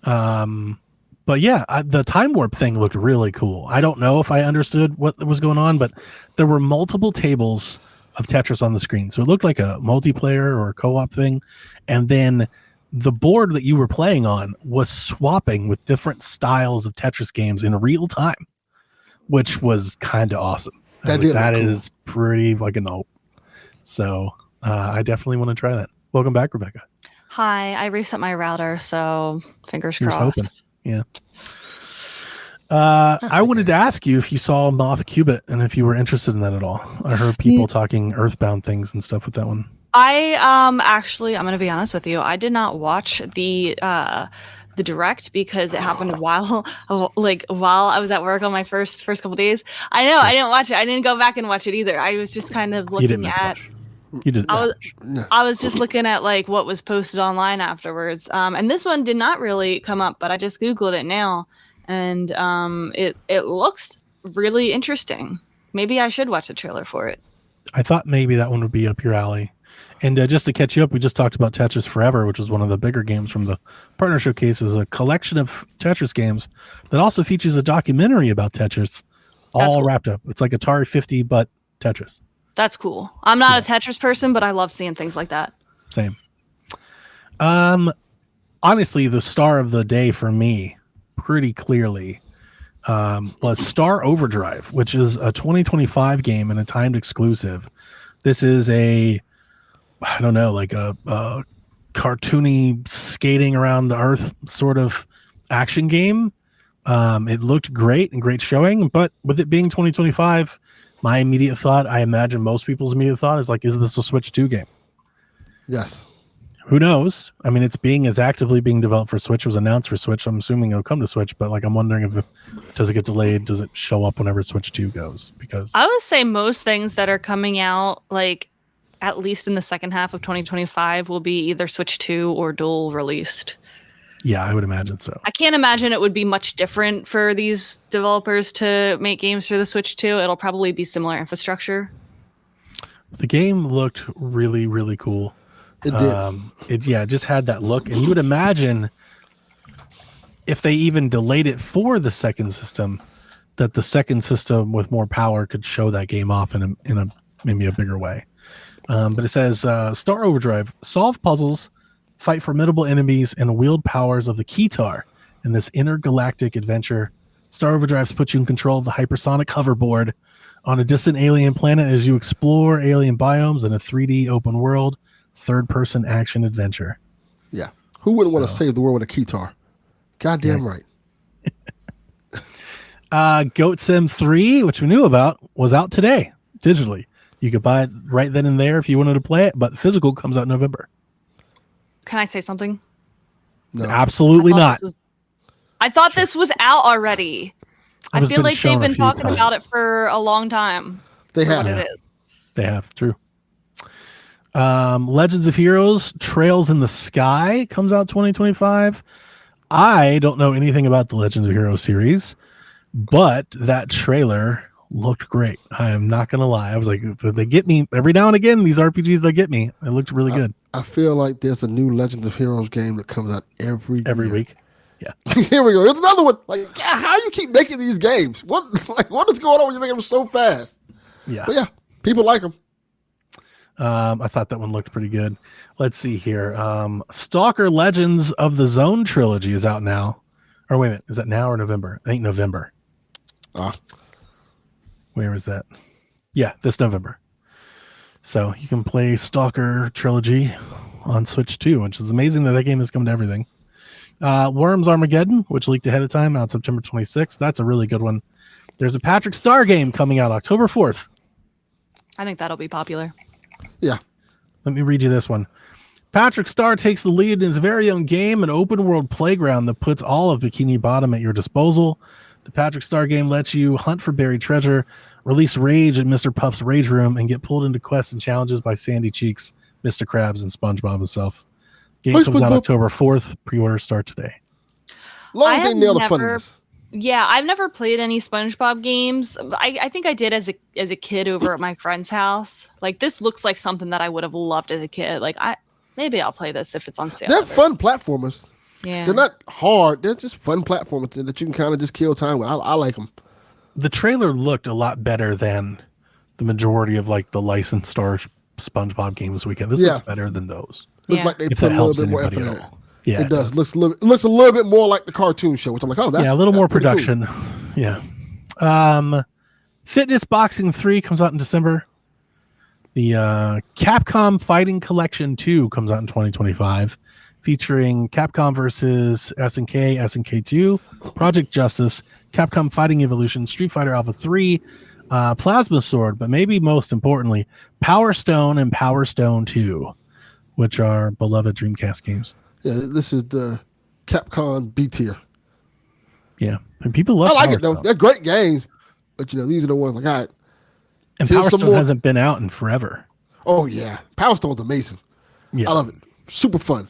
But yeah, the time warp thing looked really cool. I don't know if I understood what was going on, but there were multiple tables of Tetris on the screen. So it looked like a multiplayer or a co-op thing. And then the board that you were playing on was swapping with different styles of Tetris games in real time, which was kind of awesome. That is pretty fucking dope. So I definitely want to try that. Welcome back, Rebecca. Hi, I reset my router, so fingers Here's crossed. hoping. Yeah. I wanted to ask you if you saw Moth Qubit and if you were interested in that at all. I heard people talking Earthbound things and stuff with that one. I actually, I'm going to be honest with you. I did not watch the direct because it happened while I was at work on my first couple days. I know, sure. I didn't watch it. I didn't go back and watch it either. I was just kind of looking at. You didn't. I was just looking at what was posted online afterwards. And this one did not really come up, but I just Googled it now, and it looks really interesting. Maybe I should watch the trailer for it. I thought maybe that one would be up your alley. And just to catch you up, we just talked about Tetris Forever, which was one of the bigger games from the partner showcase. Is a collection of Tetris games that also features a documentary about Tetris, all wrapped up. It's like Atari 50, but Tetris. That's cool. I'm not a Tetris person, but I love seeing things like that. Same. Honestly, the star of the day for me, pretty clearly, was Star Overdrive, which is a 2025 game and a timed exclusive. This is a cartoony skating around the earth sort of action game. It looked great and great showing, but with it being 2025, my immediate thought, I imagine most people's immediate thought is is this a Switch 2 game? Yes. Who knows? I mean, it's actively being developed for Switch. It was announced for Switch. I'm assuming it'll come to Switch, but I'm wondering does it get delayed? Does it show up whenever Switch 2 goes? Because I would say most things that are coming out, at least in the second half of 2025, will be either Switch 2 or dual released. Yeah, I would imagine so. I can't imagine it would be much different for these developers to make games for the Switch 2. It'll probably be similar infrastructure. The game looked really, really cool. It did. It just had that look, and you would imagine if they even delayed it for the second system, that the second system with more power could show that game off in a maybe a bigger way. But it says Star Overdrive, solve puzzles, fight formidable enemies, and wield powers of the Keytar in this intergalactic adventure. Star Overdrive puts you in control of the hypersonic hoverboard on a distant alien planet as you explore alien biomes in a 3D open world, third-person action adventure. Yeah. Who wouldn't want to save the world with a Keytar? Goddamn right. Goat Sim 3, which we knew about, was out today, digitally. You could buy it right then and there if you wanted to play it, but physical comes out in November. Can I say something? No. Absolutely not. I thought this was out already. I feel like they've been talking about it for a long time. They have. What it is. They have, true. Legends of Heroes, Trails in the Sky comes out 2025. I don't know anything about the Legends of Heroes series, but that trailer looked great. I am not going to lie. I was like, they get me every now and again. These RPGs, they get me. It looked really good. I feel like there's a new Legends of Heroes game that comes out every week. Yeah. Here we go. Here's another one. Like, yeah, how you keep making these games? What is going on when you make them so fast? Yeah. But yeah, people like them. I thought that one looked pretty good. Let's see here. Stalker Legends of the Zone trilogy is out now. Or wait a minute, is that now or November? I think November. Where is that? Yeah, this November. So you can play Stalker trilogy on Switch 2, which is amazing that game has come to everything. Worms Armageddon, which leaked ahead of time on September 26th. That's a really good one. There's a Patrick Star game coming out October 4th. I think that'll be popular. Yeah. Let me read you this one. Patrick Star takes the lead in his very own game, an open world playground that puts all of Bikini Bottom at your disposal. The Patrick Star game lets you hunt for buried treasure, release rage in Mr. Puff's rage room, and get pulled into quests and challenges by Sandy Cheeks, Mr. Krabs, and SpongeBob himself. Game comes out October 4th. Pre-orders start today. Long as they nail the fun of this. Yeah, I've never played any SpongeBob games. I think I did as a kid over at my friend's house. Like, this looks like something that I would have loved as a kid. Like, maybe I'll play this if it's on sale. They're fun platformers. Yeah. They're not hard. They're just fun platformers that you can kind of just kill time with. I like them. The trailer looked a lot better than the majority of like the licensed Star SpongeBob games weekend. This looks better than those. Looks like they put a little bit more effort in it. Yeah, it does. It looks a little bit more like the cartoon show, which I'm like, oh, that's a little more pretty production. Cool. Yeah. Fitness Boxing 3 comes out in December. The Capcom Fighting Collection 2 comes out in 2025, featuring Capcom versus SNK, SNK 2, Project Justice, Capcom Fighting Evolution, Street Fighter Alpha 3, Plasma Sword, but maybe most importantly, Power Stone and Power Stone 2, which are beloved Dreamcast games. Yeah, this is the Capcom B tier. Yeah, and people love. I like it though. They're great games, but these are the ones like, all right. And Power Stone hasn't been out in forever. Oh yeah, Power Stone's amazing. Yeah, I love it. Super fun.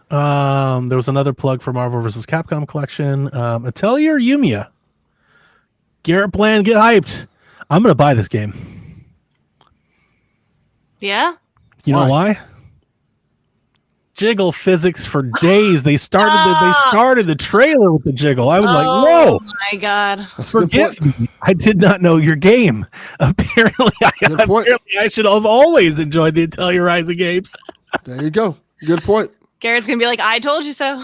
There was another plug for Marvel vs. Capcom collection. Atelier Yumiya. Garrett Bland, get hyped. I'm gonna buy this game. Yeah. You know why? Jiggle physics for days. They started the trailer with the jiggle. I was like, whoa. Oh my god. Forgive me. I did not know your game. Apparently I should have always enjoyed the Atelier Rising games. There you go. Good point. Garrett's gonna be like, I told you so.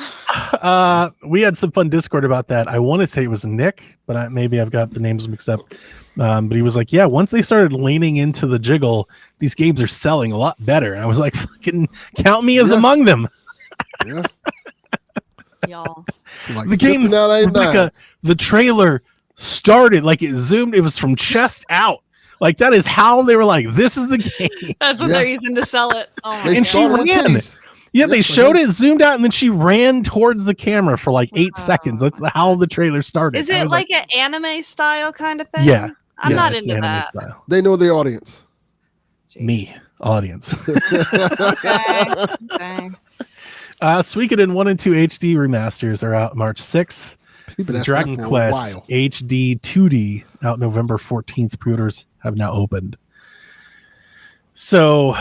We had some fun Discord about that. I want to say it was Nick, but maybe I've got the names mixed up. But he was like, yeah, once they started leaning into the jiggle, these games are selling a lot better. And I was like, fucking count me as among them. Yeah. Y'all. Like, the game, Rebecca, the trailer started, like it zoomed, it was from chest out. Like that is how they were like, this is the game. That's what they're using to sell it. Oh my and she ran. Yeah, they showed it, zoomed out, and then she ran towards the camera for like 8 seconds. That's how the trailer started. Is it like an anime style kind of thing? Yeah. I'm not into that. Style. They know the audience. Jeez. Me, audience. Okay. Suikoden 1 and 2 HD remasters are out March 6th. Dragon Quest HD 2D out November 14th. Pre-orders have now opened. So,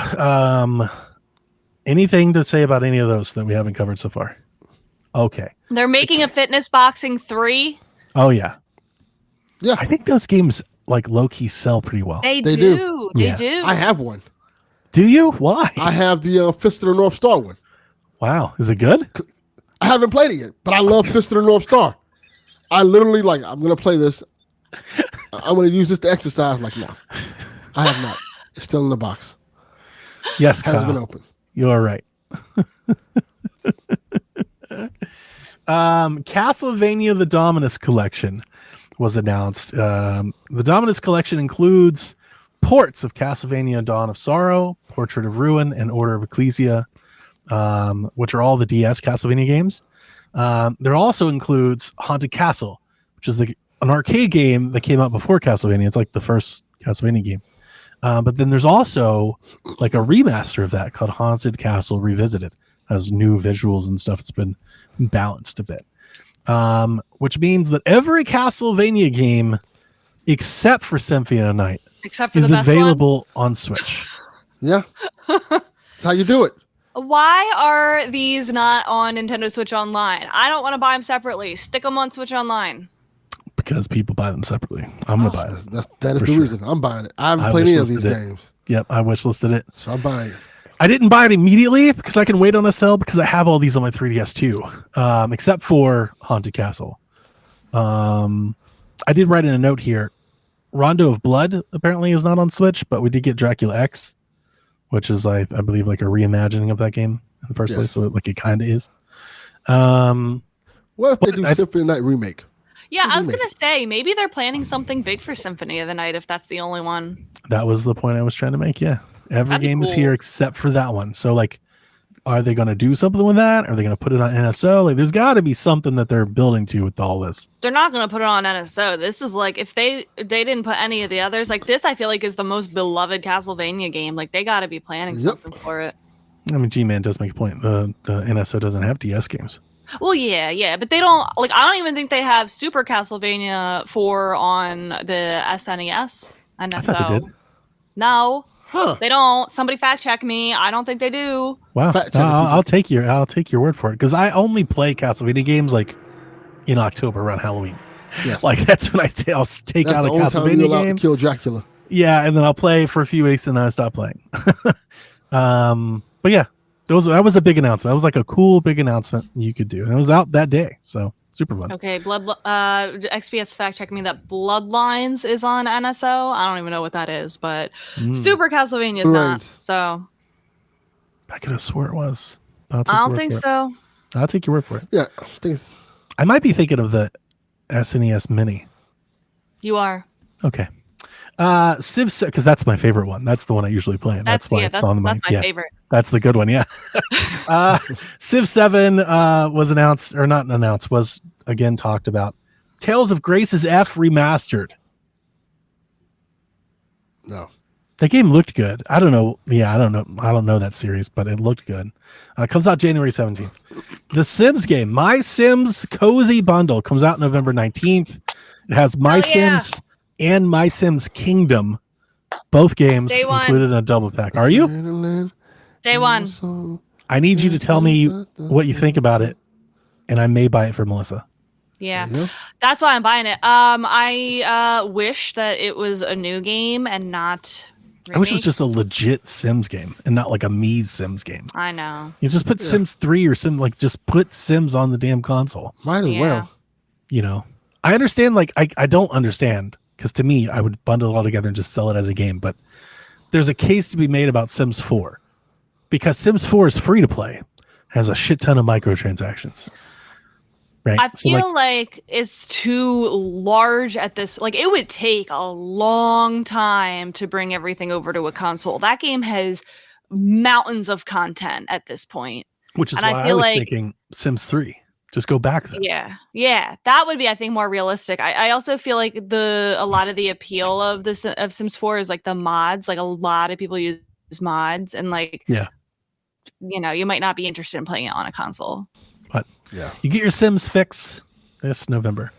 anything to say about any of those that we haven't covered so far? Okay. They're making a Fitness Boxing 3. Oh, yeah. Yeah. I think those games, like, low-key sell pretty well. They do. They do. I have one. Do you? Why? I have the Fist of the North Star one. Wow. Is it good? I haven't played it yet, but I love Fist of the North Star. I literally, I'm going to play this. I'm going to use this to exercise. Like, no, I have not. It's still in the box. Yes, hasn't been open. You are right. Castlevania The Dominus Collection was announced. The Dominus Collection includes ports of Castlevania Dawn of Sorrow, Portrait of Ruin, and Order of Ecclesia, which are all the DS Castlevania games. There also includes Haunted Castle, which is an arcade game that came out before Castlevania. It's like the first Castlevania game. But then there's also like a remaster of that called Haunted Castle Revisited. It has new visuals and stuff. It's been balanced a bit. Which means that every Castlevania game except for Symphony of the Night is available on Switch. Yeah. That's how you do it. Why are these not on Nintendo Switch Online? I don't want to buy them separately. Stick them on Switch Online. Because people buy them separately. I'm going to buy it. That is the reason. I'm buying it. I haven't played any of these games. Yep, I wishlisted it. So I'm buying it. I didn't buy it immediately because I can wait on a sale because I have all these on my 3DS too, except for Haunted Castle. I did write in a note here. Rondo of Blood apparently is not on Switch, but we did get Dracula X, which is I believe like a reimagining of that game in the first place. So it kind of is. What if they do Symphony of the Night remake? Yeah, I was going to say, maybe they're planning something big for Symphony of the Night if that's the only one. That was the point I was trying to make, yeah. Every game is here except for that one. So, are they going to do something with that? Are they going to put it on NSO? There's got to be something that they're building to with all this. They're not going to put it on NSO. This is if they didn't put any of the others, this I feel like is the most beloved Castlevania game. They got to be planning something for it. I mean, G-Man does make a point. The NSO doesn't have DS games. Well, yeah, but they don't I don't even think they have Super Castlevania 4 on the SNES NSO. I thought they did. No, they don't. Somebody fact check me. I don't think they do. Wow, I'll take your word for it because I only play Castlevania games in October around Halloween. Yes. That's when I'll take out a Castlevania game. To kill Dracula. Yeah, and then I'll play for a few weeks and then I stop playing. But yeah. That was a big announcement. That was a cool big announcement you could do. And it was out that day. So super fun. Okay, XPS fact checking me that Bloodlines is on NSO. I don't even know what that is, but Super Castlevania is not. So I could have swore it was. I don't think so. I'll take your word for it. Yeah, I might be thinking of the SNES Mini. You are. Okay. Civ, because that's my favorite one. That's the one I usually play. That's why it's on my favorite. That's the good one. Yeah. Civ 7 was announced, or not announced, was again talked about. Tales of Grace's F remastered. No. That game looked good. I don't know. Yeah, I don't know. I don't know that series, but it looked good. It comes out January 17th. The Sims game, My Sims Cozy Bundle, comes out November 19th. It has My Sims and My Sims Kingdom, both games included in a double pack. Are you? Day one. I need you to tell me what you think about it, and I may buy it for Melissa. Yeah, that's why I'm buying it. I wish that it was a new game and not. I wish it was just a legit Sims game and not a Mies Sims game. I know. You just put Sims 3 or just put Sims on the damn console. Might as well. I understand. I don't understand. Because to me, I would bundle it all together and just sell it as a game. But there's a case to be made about Sims 4. Because Sims 4 is free to play. Has a shit ton of microtransactions. Right? I feel like it's too large at this. It would take a long time to bring everything over to a console. That game has mountains of content at this point. Which is why I was thinking Sims 3. Just go back there. Yeah. That would be, I think, more realistic. I also feel like a lot of the appeal of Sims 4 is the mods. A lot of people use mods and you might not be interested in playing it on a console. But you get your Sims fix this November.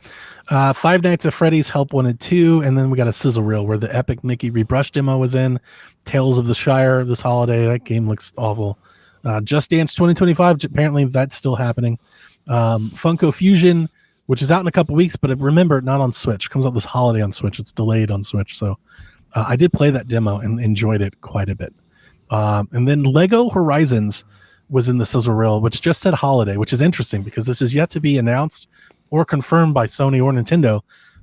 Five Nights at Freddy's Help Wanted 2, and then we got a sizzle reel where the Epic Mickey Rebrush demo was in. Tales of the Shire this holiday. That game looks awful. Just Dance 2025, apparently that's still happening. Funko Fusion, which is out in a couple weeks, but remember, not on Switch. It comes out this holiday on Switch. It's delayed on Switch, so I did play that demo and enjoyed it quite a bit. And then Lego Horizons was in the sizzle reel, which just said holiday, which is interesting because this is yet to be announced or confirmed by Sony or Nintendo.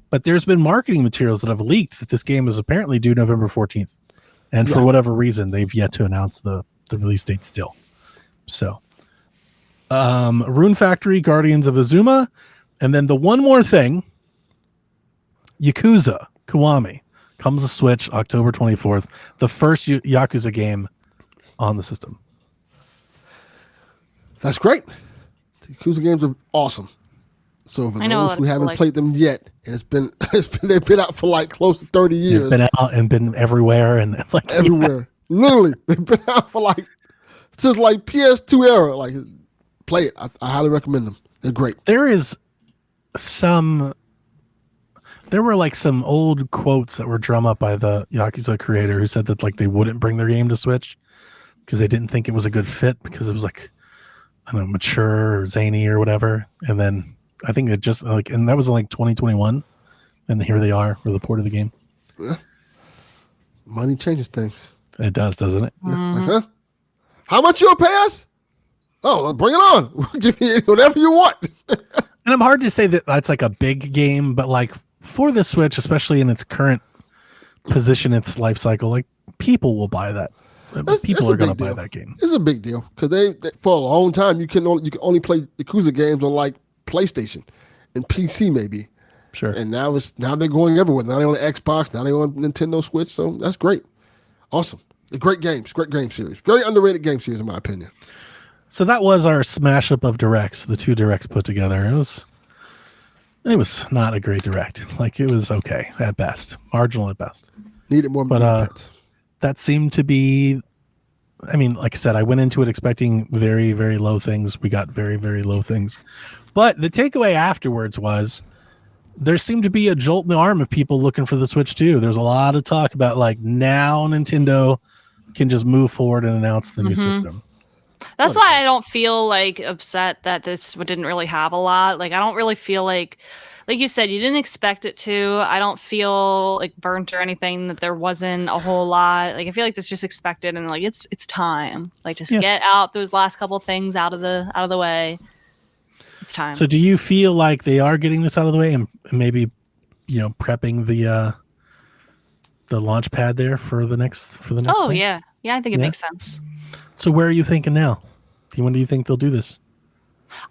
But there's been marketing materials that have leaked that this game is apparently due November 14th. And for whatever reason, they've yet to announce the release date still. So, Rune Factory, Guardians of Azuma, and then the one more thing, Yakuza Kiwami comes to Switch October 24th, the first Yakuza game on the system. That's great. The Yakuza games are awesome. So for those who haven't played them yet, and they've been out for like close to 30 years. They've been out and been everywhere and like everywhere. Yeah. Literally, they've been out for like since like PS2 era. Like, play it. I highly recommend them. They're great. There were like some old quotes that were drum up by the Yakuza creator who said that like they wouldn't bring their game to Switch because they didn't think it was a good fit because it was like, I don't know, mature or zany or whatever. And then I think it just like, and that was in like 2021, and here they are with the port of the game. Yeah. Money changes things. It does, doesn't it? Yeah. Like, huh? How much you'll pay us? Oh, bring it on. We'll give you whatever you want. And I'm hard to say that that's like a big game, but like for the Switch, especially in its current position, its life cycle, like people will buy that. People are going to buy that game. It's a big deal because they for a long time you can only play Yakuza games on like PlayStation and PC maybe. Sure. And now they're going everywhere. Now they're on the Xbox. Now they're on Nintendo Switch. So that's great. Awesome. Great games. Great game series. Very underrated game series in my opinion. So that was our smash up of directs. The two directs put together. It was not a great direct. Like it was okay at best, marginal at best. Needed more pets. That seemed to be. I mean, like I said, I went into it expecting very, very low things. We got very, very low things. But the takeaway afterwards was there seemed to be a jolt in the arm of people looking for the Switch too. There's a lot of talk about like now Nintendo can just move forward and announce the new system. That's why I don't feel like upset that this didn't really have a lot. Like I don't really feel like you said, you didn't expect it to. I don't feel like burnt or anything that there wasn't a whole lot. Like I feel like this just expected and like it's time. Like just get out those last couple things out of the way. It's time. So do you feel like they are getting this out of the way and maybe, prepping the launch pad there for the next Oh thing? yeah. Yeah, I think it makes sense. So where are you thinking now? When do you think they'll do this?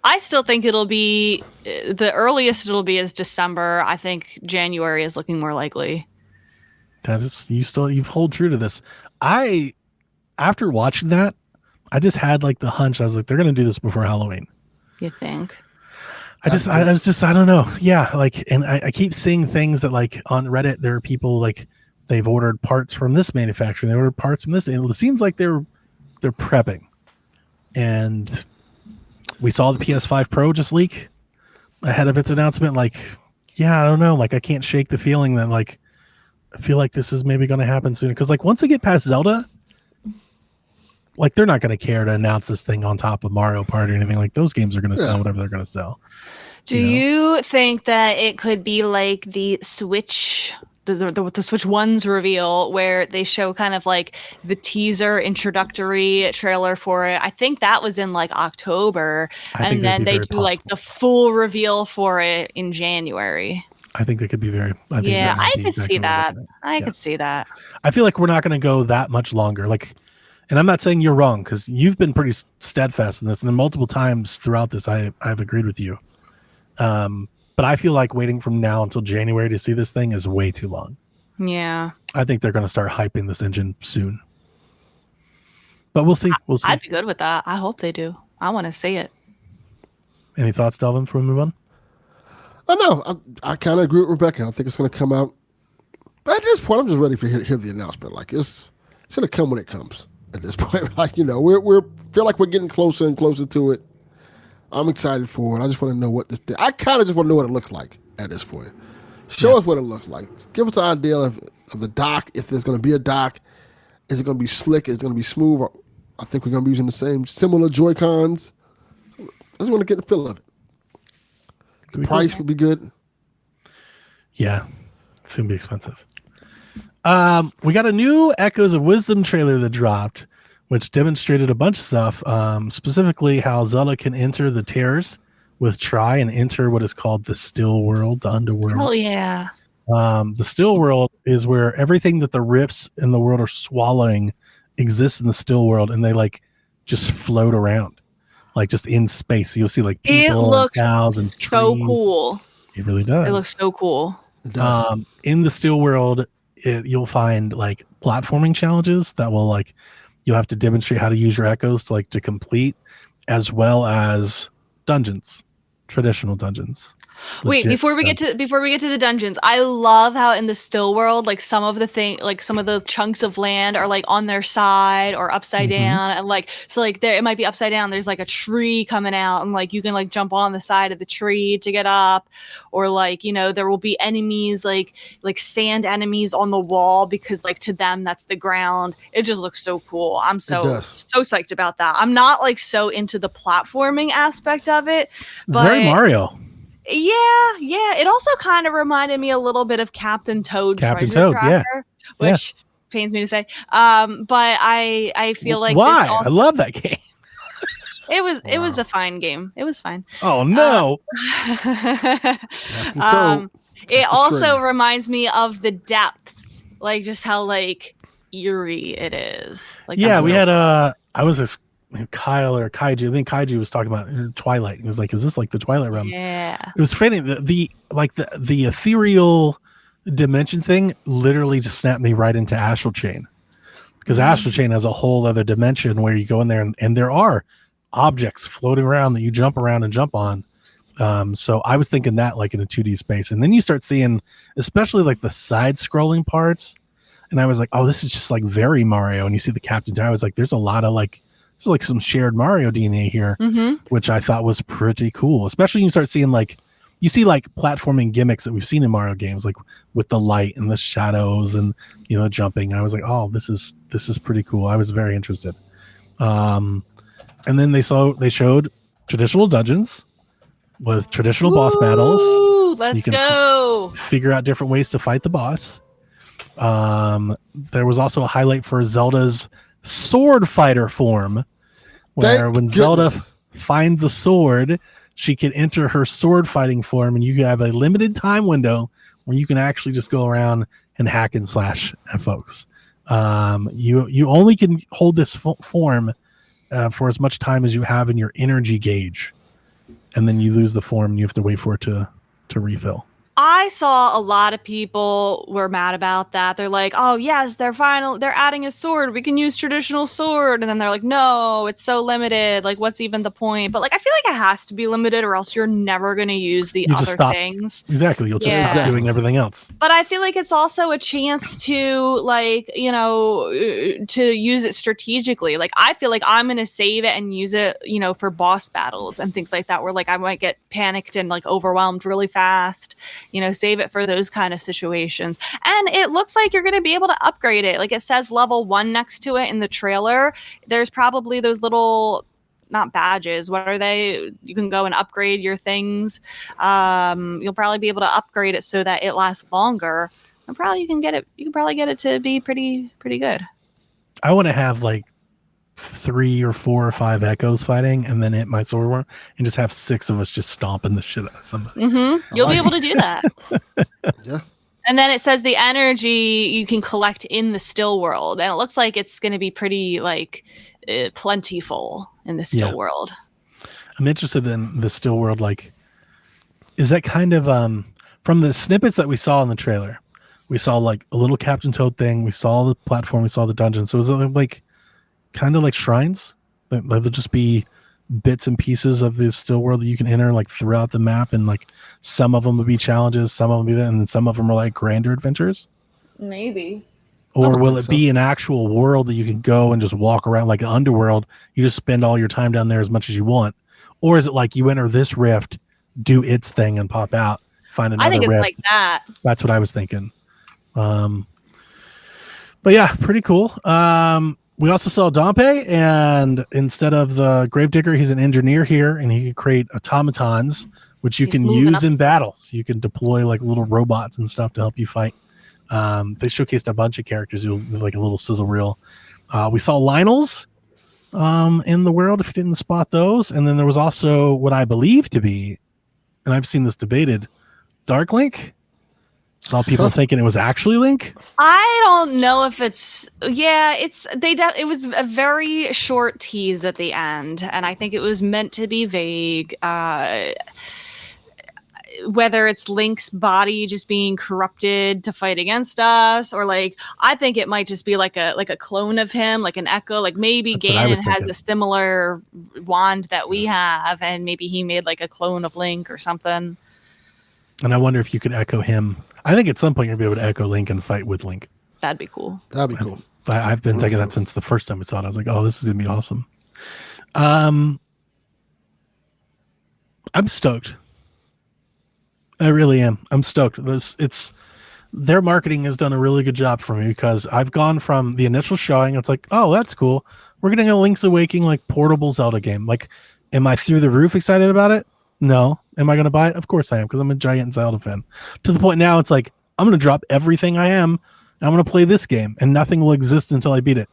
I still think it'll be the earliest it'll be is December. I think January is looking more likely. That is, you hold true to this. After watching that, I just had like the hunch. I was like, they're going to do this before Halloween. You think? I don't know. Yeah. Like, and I keep seeing things that like on Reddit, there are people like they've ordered parts from this manufacturer. They ordered parts from this. And it seems like they're prepping. And we saw the PS5 Pro just leak ahead of its announcement. Like, yeah, I don't know. Like, I can't shake the feeling that like, I feel like this is maybe going to happen soon. Cause like once they get past Zelda, like they're not going to care to announce this thing on top of Mario Party or anything. Like those games are going to sell whatever they're going to sell. Do you think that it could be like the Switch, the Switch One's reveal where they show kind of like the teaser introductory trailer for it? I think that was in like October, and then they do like the full reveal for it in January. I think they could be very. I could see that. I could see that. I feel like we're not going to go that much longer. Like, and I'm not saying you're wrong because you've been pretty steadfast in this, and then multiple times throughout this, I've agreed with you. But I feel like waiting from now until January to see this thing is way too long. Yeah. I think they're going to start hyping this engine soon. But we'll see. We'll see. I'd be good with that. I hope they do. I want to see it. Any thoughts, Delvin, before we move on? No, I kind of agree with Rebecca. I think it's going to come out. But at this point, I'm just ready for hear the announcement. Like, it's going to come when it comes. at this point. Like, we're feel like we're getting closer and closer to it. I'm excited for it. I just want to know what this thing. I kind of just want to know what it looks like at this point. Show us what it looks like. Give us an idea of the dock. If there's going to be a dock, is it going to be slick? Is it going to be smooth? I think we're going to be using the same similar Joy-Cons. So I just want to get the feel of it. The price would be good. Yeah, it's going to be expensive. We got a new Echoes of Wisdom trailer that dropped, which demonstrated a bunch of stuff, specifically how Zelda can enter the terrors with Tri and enter what is called the Still World, the Underworld. Oh, yeah. The Still World is where everything that the rifts in the world are swallowing exists in the Still World, and they like just float around, like just in space. So you'll see like people and cows and trees. So cool. It really does. It looks so cool. It does. In the Still World, you'll find like platforming challenges that will like you'll have to demonstrate how to use your echoes to complete, as well as dungeons, traditional dungeons. Wait, before we get to the dungeons, I love how in the Still World, like some of the chunks of land are like on their side or upside down, and there it might be upside down. There's like a tree coming out, and like you can like jump on the side of the tree to get up, or like there will be enemies like sand enemies on the wall because like to them that's the ground. It just looks so cool. I'm so psyched about that. I'm not like so into the platforming aspect of it. It's very Mario. Yeah. It also kind of reminded me a little bit of Captain Toad, which pains me to say. But I feel like why? I love that game. It was a fine game. It was fine. Oh no. It also reminds me of the depths, like just how like eerie it is. Like we had Kyle or Kaiju. I think Kaiju was talking about Twilight. He was like, "Is this like the Twilight realm?" Yeah. It was funny. The ethereal dimension thing literally just snapped me right into Astral Chain, because Astral Chain has a whole other dimension where you go in there and there are objects floating around that you jump around and jump on. So I was thinking that like in a 2D space, and then you start seeing, especially like the side scrolling parts, and I was like, "Oh, this is just like very Mario." And you see the Captain Tower. I was like, "There's a lot of like." There's like some shared Mario DNA here, which I thought was pretty cool. Especially when you start seeing like platforming gimmicks that we've seen in Mario games, like with the light and the shadows and jumping. I was like, oh, this is pretty cool. I was very interested. And then they showed traditional dungeons with traditional boss battles. Let's go. Figure out different ways to fight the boss. There was also a highlight for Zelda's sword fighter form, where when Zelda finds a sword, she can enter her sword fighting form, and you have a limited time window where you can actually just go around and hack and slash at folks. You only can hold this form for as much time as you have in your energy gauge, and then you lose the form and you have to wait for it to refill. I saw a lot of people were mad about that. They're like, oh yes, they're adding a sword. We can use traditional sword. And then they're like, no, it's so limited. Like, what's even the point? But like, I feel like it has to be limited or else you're never going to use the other things. Exactly. You'll just stop doing everything else. But I feel like it's also a chance to like, to use it strategically. Like, I feel like I'm going to save it and use it, for boss battles and things like that, where like I might get panicked and like overwhelmed really fast. Save it for those kind of situations. And it looks like you're going to be able to upgrade it. Like it says level 1 next to it in the trailer. There's probably those little, not badges. What are they? You can go and upgrade your things. You'll probably be able to upgrade it so that it lasts longer. And probably you can probably get it to be pretty good. I want to have like 3 or 4 or 5 echoes fighting, and then hit my sword worm and just have 6 of us just stomping the shit out of somebody. You'll be able to do that. Yeah. And then it says the energy you can collect in the Still World, and it looks like it's going to be pretty like plentiful in the Still World. I'm interested in the Still World. Like, is that kind of from the snippets that we saw in the trailer? We saw like a little Captain Toad thing. We saw the platform. We saw the dungeon. So is it like kind of like shrines? Like there'll just be bits and pieces of this Still World that you can enter like throughout the map, and like some of them will be challenges, some of them will be that, and then some of them are like grander adventures. Maybe. Or will it so. be an actual world that you can go and just walk around like an underworld? You just spend all your time down there as much as you want. Or is it like you enter this rift, do its thing, and pop out, find another I think it's rift? like that. That's what I was thinking. But yeah, pretty cool. We also saw Dompe, and instead of the Gravedigger, he's an engineer here, and he can create automatons, which you can use in battles. You can deploy like little robots and stuff to help you fight. They showcased a bunch of characters. It was like a little sizzle reel. We saw Lionels in the world, if you didn't spot those. And then there was also what I believe to be, and I've seen this debated, Dark Link. Saw people thinking it was actually Link. I don't know if it's it was a very short tease at the end, and I think it was meant to be vague. Whether it's Link's body just being corrupted to fight against us, or like I think it might just be like a clone of him, like an echo. Like maybe Ganon has a similar wand that we have, and maybe he made like a clone of Link or something. And I wonder if you could echo him. I think at some point you'll be able to echo Link and fight with Link. That'd be cool. That'd be cool. I've been thinking that since the first time I saw it. I was like, oh, this is going to be awesome. I'm stoked. I really am. I'm stoked. Their marketing has done a really good job for me, because I've gone from the initial showing. It's like, oh, that's cool. We're getting a Link's Awakening like portable Zelda game. Like, am I through the roof excited about it? No. Am I going to buy it? Of course I am, because I'm a giant Zelda fan. To the point now, it's like, I'm going to drop everything I am, and I'm going to play this game, and nothing will exist until I beat it.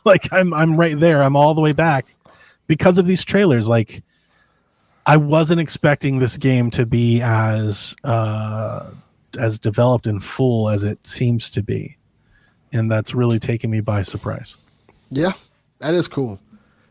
Like I'm right there. I'm all the way back because of these trailers. Like, I wasn't expecting this game to be as developed and full as it seems to be, and that's really taken me by surprise. Yeah, that is cool.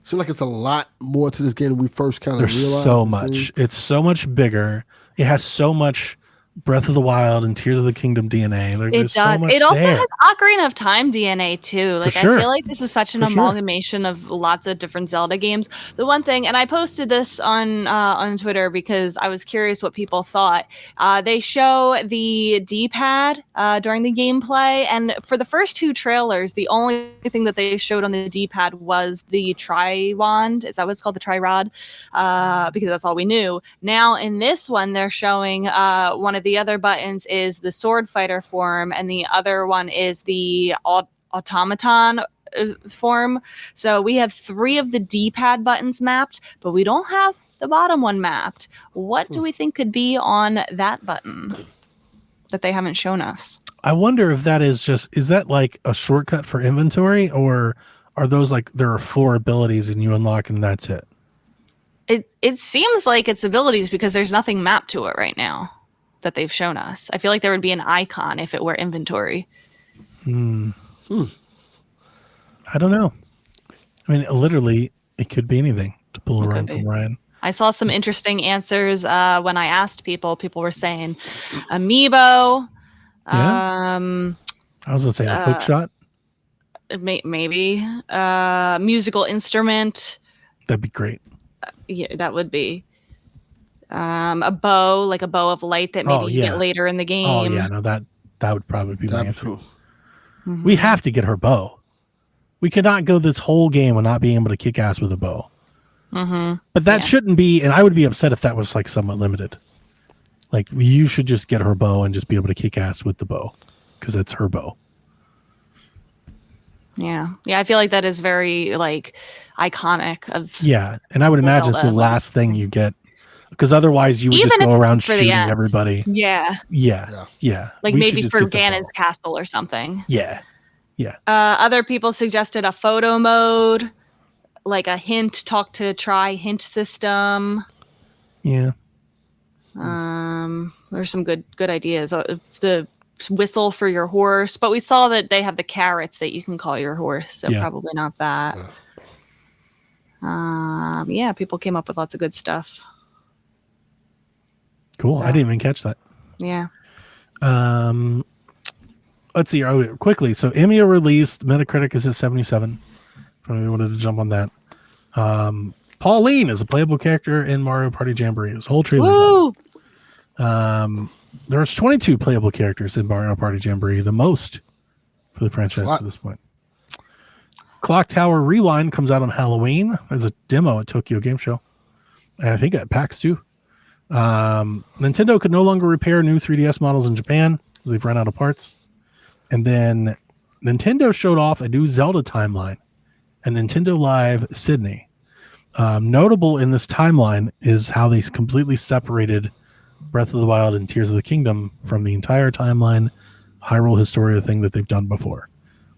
Seems like it's a lot more to this game than we first kind of realized. There's so much. It's so much bigger. It has so much Breath of the Wild and Tears of the Kingdom DNA. It does. So much it also there. has Ocarina of Time DNA too. Like, sure. I feel like this is such an amalgamation of lots of different Zelda games. The one thing, and I posted this on Twitter because I was curious what people thought. They show the D-pad during the gameplay, and for the first two trailers, the only thing that they showed on the D-pad was the tri-wand. Is that what it's called? The tri-rod? Because that's all we knew. Now in this one, they're showing one of the other buttons is the sword fighter form, and the other one is the automaton form. So we have 3 of the D-pad buttons mapped, but we don't have the bottom one mapped. What do we think could be on that button that they haven't shown us? I wonder if that is that like a shortcut for inventory, or are those like there are 4 abilities and you unlock and that's it? It seems like it's abilities, because there's nothing mapped to it right now that they've shown us. I feel like there would be an icon if it were inventory. I don't know. I mean, literally, it could be anything to pull around from Ryan. I saw some interesting answers when I asked people. People were saying amiibo. Yeah. I was going to say a hook shot. Maybe. Musical instrument. That'd be great. Yeah, that would be. A bow, like a bow of light that maybe you get later in the game. Oh yeah, no, that would probably be my answer. Cool. Mm-hmm. We have to get her bow. We cannot go this whole game and not being able to kick ass with a bow. Mm-hmm. But that shouldn't be, and I would be upset if that was like somewhat limited. Like, you should just get her bow and just be able to kick ass with the bow, because it's her bow. Yeah, I feel like that is very like iconic of. Yeah, and I would imagine it's the last thing you get. Because otherwise, you would just go around shooting everybody. Yeah. We Like maybe for Ganon's castle or something. Yeah. Other people suggested a photo mode, like a hint, talk to try hint system. Yeah. There's some good ideas. The whistle for your horse, but we saw that they have the carrots that you can call your horse, so probably not that. People came up with lots of good stuff. Cool. So, I didn't even catch that. Yeah. Let's see. Quickly. So Emio released. Metacritic is at 77. If anybody wanted to jump on that. Pauline is a playable character in Mario Party Jamboree. This whole trailer. There's 22 playable characters in Mario Party Jamboree, the most for the franchise to this point. Clock Tower Rewind comes out on Halloween. There's a demo at Tokyo Game Show. And I think at PAX too. Nintendo could no longer repair new 3DS models in Japan because they've run out of parts. And then Nintendo showed off a new Zelda timeline and Nintendo Live Sydney. Notable in this timeline is how they completely separated Breath of the Wild and Tears of the Kingdom from the entire timeline Hyrule Historia thing that they've done before.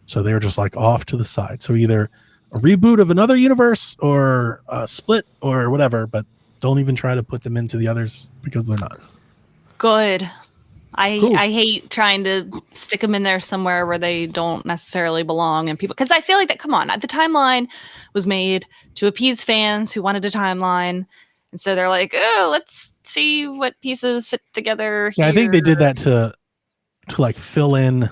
So they were just like off to the side. So either a reboot of another universe or a split or whatever, but don't even try to put them into the others because they're not. Good. Cool. I hate trying to stick them in there somewhere where they don't necessarily belong, and people, because I feel like that. Come on, the timeline was made to appease fans who wanted a timeline, and so they're like, oh, let's see what pieces fit together. Yeah, here. I think they did that to like fill in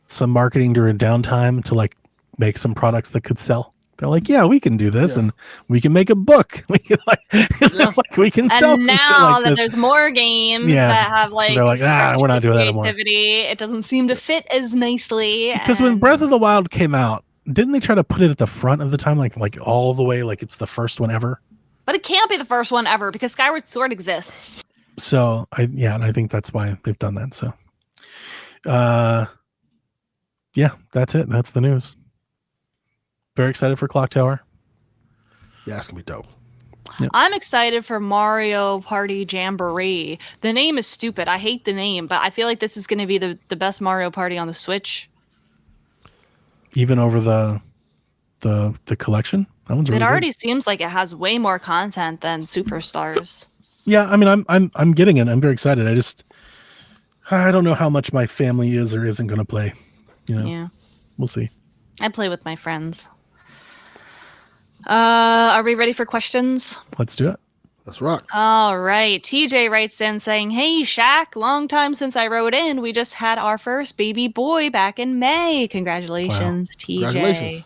some marketing during downtime to like make some products that could sell. They're like, yeah, we can do this, and we can make a book. We can like we can sell some shit now like that this. there's more games that have like, they're like, we're not doing that anymore. It doesn't seem to fit as nicely. Because when Breath of the Wild came out, didn't they try to put it at the front of the time, like all the way, like it's the first one ever? But it can't be the first one ever because Skyward Sword exists. So and I think that's why they've done that. So, yeah, that's it. That's the news. Very excited for Clock Tower. Yeah, it's gonna be dope. Yep. I'm excited for Mario Party Jamboree. The name is stupid. I hate the name, but I feel like this is going to be the best Mario Party on the Switch. Even over the collection. That one's really It already good. seems like it has way more content than Superstars. Yeah, I mean, I'm getting it. I'm very excited. I don't know how much my family is or isn't going to play. You know, Yeah, we'll see. I play with my friends. Are we ready for questions? Let's do it. Let's rock. All right. TJ writes in saying, hey, Shaq, long time since I wrote in. We just had our first baby boy back in May. Congratulations, Wow. TJ. Congratulations.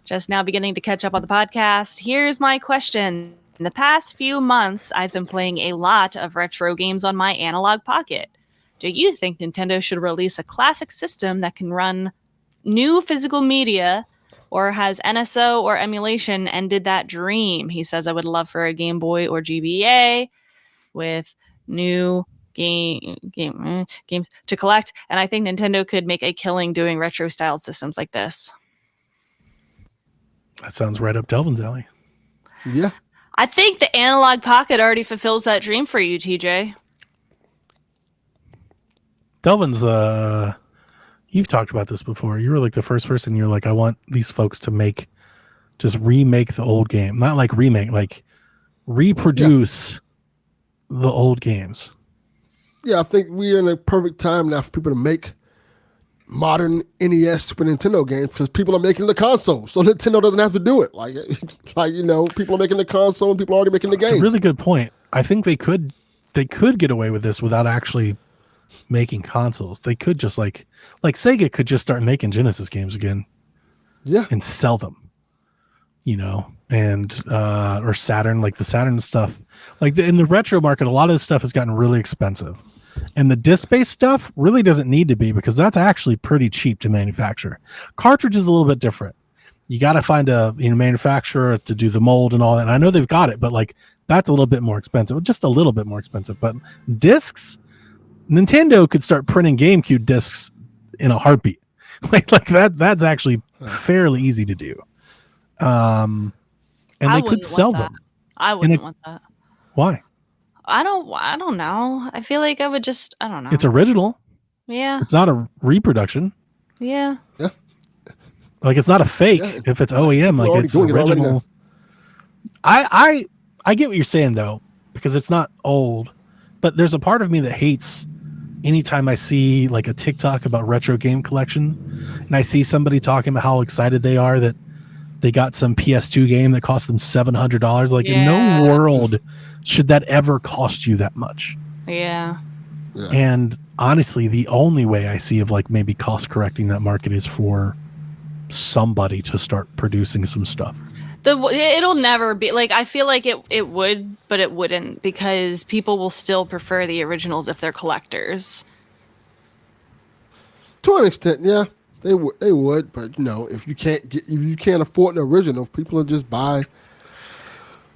Just now beginning to catch up on the podcast. Here's my question. In the past few months, I've been playing a lot of retro games on my analog pocket. Do you think Nintendo should release a classic system that can run new physical media, or has NSO or emulation ended that dream? He says, I would love for a Game Boy or GBA with new games to collect, and I think Nintendo could make a killing doing retro style systems like this. That sounds right up Delvin's alley. Yeah. I think the analog pocket already fulfills that dream for you, TJ. Delvin's you've talked about this before. You were like the first person. You're like, I want these folks to just remake the old game, not like remake, like reproduce the old games. Yeah, I think we're in a perfect time now for people to make modern NES Super Nintendo games because people are making the console, so Nintendo doesn't have to do it. Like people are making the console and people are already making the game. It's a really good point. I think they could get away with this without actually making consoles. They could just like Sega could just start making Genesis games again, and sell them, and or Saturn, like the Saturn stuff. Like in the retro market, a lot of this stuff has gotten really expensive, and the disc-based stuff really doesn't need to be because that's actually pretty cheap to manufacture. Cartridge is a little bit different. You got to find a manufacturer to do the mold and all that. And I know they've got it, but like that's a little bit more expensive, just a little bit more expensive. But discs, Nintendo could start printing GameCube discs in a heartbeat. like that. That's actually fairly easy to do. And they could sell them. I wouldn't want that. Why? I don't know. I feel like I would just, I don't know. It's original. Yeah. It's not a reproduction. Yeah. Yeah. Like it's not a fake if it's OEM. Like it's original. I get what you're saying though, because it's not old, but there's a part of me that hates anytime I see like a TikTok about retro game collection and I see somebody talking about how excited they are that they got some PS2 game that cost them $700. Like in no world should that ever cost you that much. Yeah. And honestly, the only way I see of like maybe cost correcting that market is for somebody to start producing some stuff. It'll never be like, I feel like it would, but it wouldn't, because people will still prefer the originals if they're collectors. To an extent, yeah. They would, but if you can't afford the original, people will just buy.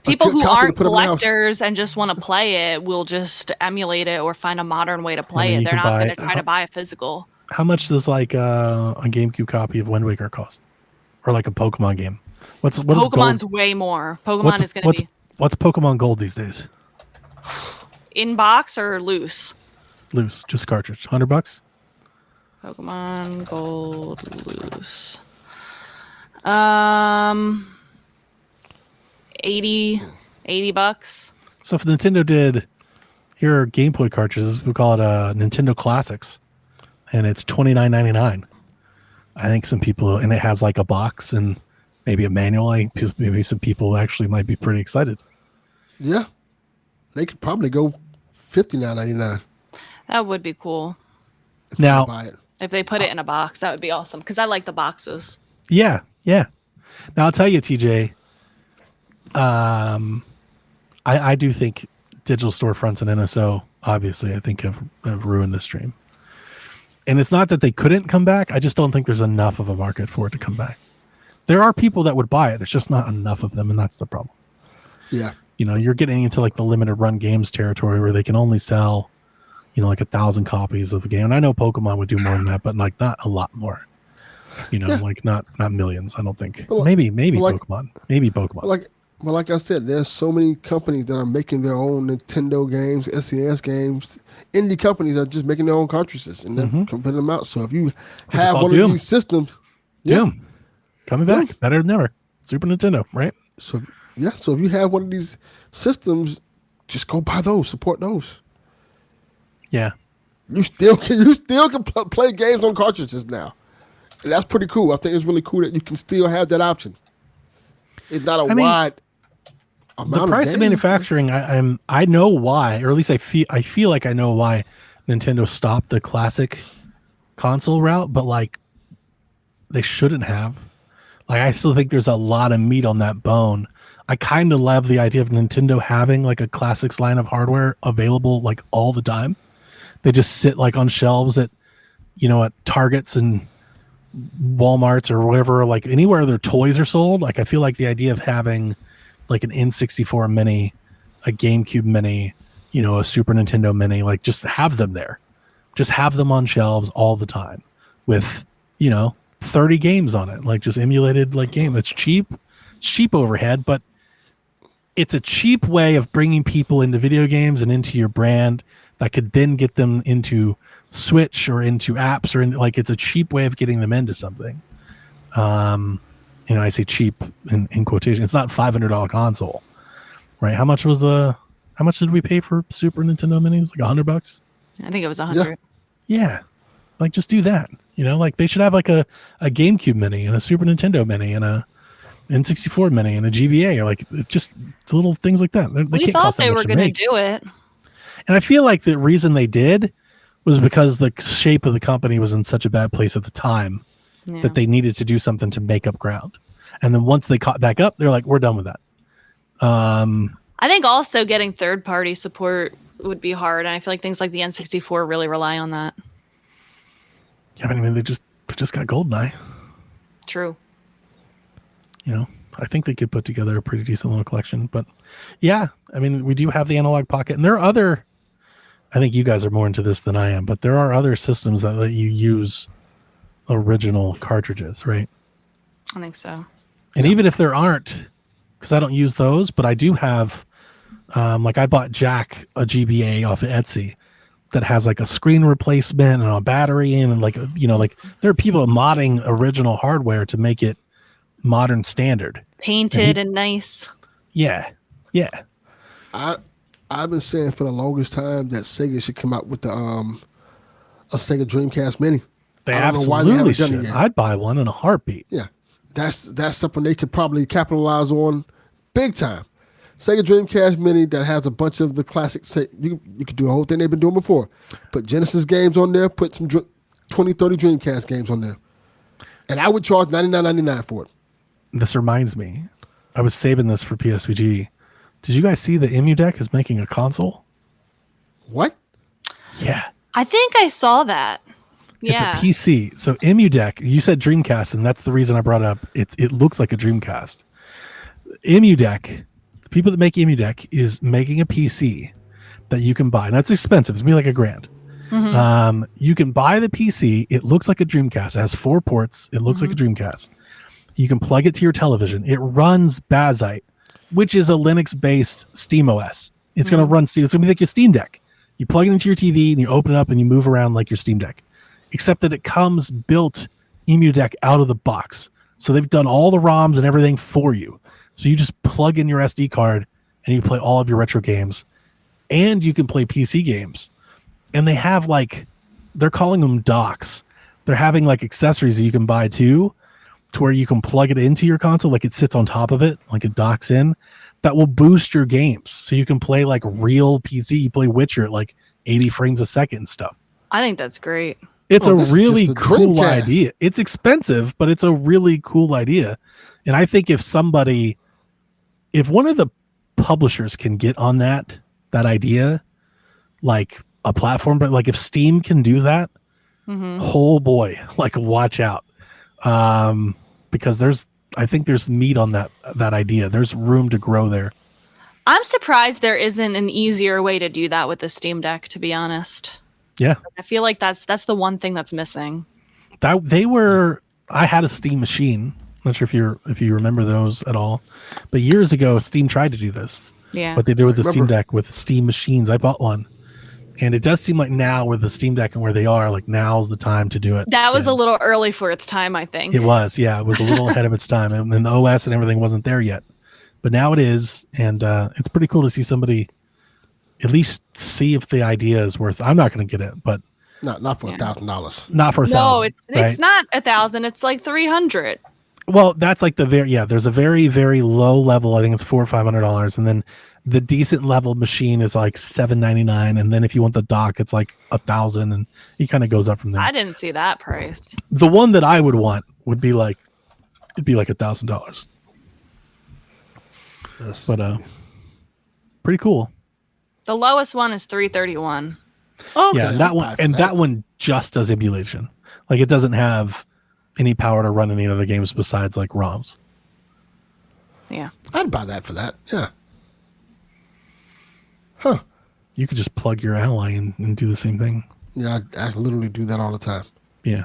People who aren't collectors and just want to play it will just emulate it or find a modern way to play it. They're not going to try to buy a physical. How much does like a GameCube copy of Wind Waker cost, or like a Pokemon game? Pokemon's way more. Pokemon is going to be. What's Pokemon Gold these days? In box or loose? Loose, just cartridge. $100. Pokemon Gold loose. 80 bucks. So if Nintendo did, here are Game Boy cartridges, we call it Nintendo Classics, and it's $29.99. I think some people, and it has like a box and maybe a manual. Maybe some people actually might be pretty excited. Yeah, they could probably go $59.99. That would be cool. Now, if they put it in a box, that would be awesome because I like the boxes. Yeah. Now I'll tell you, TJ. I do think digital storefronts and NSO, obviously, I think have ruined the stream. And it's not that they couldn't come back. I just don't think there's enough of a market for it to come back. There are people that would buy it. There's just not enough of them, and that's the problem. Yeah. You're getting into like the limited run games territory where they can only sell, like 1,000 copies of a game. And I know Pokemon would do more than that, but like not a lot more. Like not millions, I don't think. Maybe Pokemon. Maybe Pokemon. Like I said, there's so many companies that are making their own Nintendo games, SNES games. Indie companies are just making their own cartridges and then putting them out. So if you have one of these systems, Doom coming back better than ever. Super Nintendo, right? So if you have one of these systems, just go buy those, support those. Yeah, you still can play games on cartridges now, and that's pretty cool. I think it's really cool that you can still have that option. It's not a wide amount. The price of manufacturing, I know why, or at least I feel like I know why Nintendo stopped the classic console route, but like they shouldn't have. Like I still think there's a lot of meat on that bone. I kind of love the idea of Nintendo having like a classics line of hardware available like all the time. They just sit like on shelves at Targets and Walmarts or whatever, like anywhere their toys are sold. Like I feel like the idea of having like an N64 mini, a GameCube mini, a Super Nintendo mini, like just have them there. Just have them on shelves all the time with, 30 games on it, like just emulated like game. It's cheap overhead, but it's a cheap way of bringing people into video games and into your brand that could then get them into Switch or into apps or it's a cheap way of getting them into something. I say cheap in quotation. It's not $500 console, right? How much did we pay for Super Nintendo minis? Like $100? I think it was 100. Yeah. Like just do that. Like they should have like a GameCube mini and a Super Nintendo mini and a N64 mini and a GBA, or like just little things like that. We thought they were going to do it. And I feel like the reason they did was because the shape of the company was in such a bad place at the time that they needed to do something to make up ground. And then once they caught back up, they're like, we're done with that. I think also getting third-party support would be hard. And I feel like things like the N64 really rely on that. Yeah, I mean, they just got GoldenEye. True. I think they could put together a pretty decent little collection. But yeah, I mean, we do have the Analog Pocket. And there are other, I think you guys are more into this than I am, but there are other systems that let you use original cartridges, right? I think so. And even if there aren't, because I don't use those, but I do have, like I bought Jack a GBA off of Etsy that has like a screen replacement and a battery in, and like, like there are people modding original hardware to make it modern standard. Painted and nice. Yeah. I've been saying for the longest time that Sega should come out with a Sega Dreamcast Mini. They absolutely should. I'd buy one in a heartbeat. Yeah, that's something they could probably capitalize on big time. Sega Dreamcast Mini that has a bunch of the classics. You could do a whole thing they've been doing before. Put Genesis games on there. Put some 20, 30 Dreamcast games on there. And I would charge $99.99 for it. This reminds me. I was saving this for PSVG. Did you guys see that EmuDeck is making a console? What? Yeah. I think I saw that. Yeah. It's a PC. So EmuDeck, you said Dreamcast, and that's the reason I brought it up. It looks like a Dreamcast. EmuDeck, the people that make EmuDeck is making a PC that you can buy. And that's expensive. It's gonna be like $1,000. You can buy the PC. It looks like a Dreamcast. It has 4 ports. It looks like a Dreamcast. You can plug it to your television. It runs Bazite, which is a Linux-based SteamOS. It's going to run Steam. It's going to be like your Steam Deck. You plug it into your TV and you open it up and you move around like your Steam Deck, except that it comes built EmuDeck out of the box. So they've done all the ROMs and everything for you. So you just plug in your SD card and you play all of your retro games, and you can play PC games. And they have they're calling them docks. They're having accessories that you can buy too, to where you can plug it into your console, like it sits on top of it, like it docks in, that will boost your games. So you can play real PC, you play Witcher at 80 frames a second and stuff. I think that's great. It's a really cool idea. It's expensive, but it's a really cool idea. And I think if one of the publishers can get on that idea, like a platform, but if Steam can do that, oh boy, watch out. Because I think there's meat on that idea. There's room to grow there. I'm surprised there isn't an easier way to do that with the Steam Deck, to be honest. Yeah. I feel like that's the one thing that's missing. I had a Steam machine. Not sure if you remember those at all. But years ago, Steam tried to do this. Yeah. What they did with the Steam Deck with Steam machines. I bought one. And it does seem like now with the Steam Deck and where they are, now's the time to do it. That was a little early for its time, I think. It was, yeah. It was a little ahead of its time. And the OS and everything wasn't there yet. But now it is. And it's pretty cool to see somebody at least see if the idea is worth. I'm not going to get it, but. Not for $1,000. Not for $1,000. No, it's not $1,000. It's $300. Well, that's there's a very, very low level. I think it's $400 or $500. And then the decent level machine is $799, and then if you want the dock, it's $1,000, and it kind of goes up from there. I didn't see that price. The one that I would want would be it'd be $1,000. Yes. But pretty cool. The lowest one is $331. Okay, yeah, that one just does emulation. It doesn't have any power to run any other games besides ROMs. Yeah, I'd buy that for that. Yeah. Huh. You could just plug your Ally and do the same thing. Yeah, I literally do that all the time. Yeah,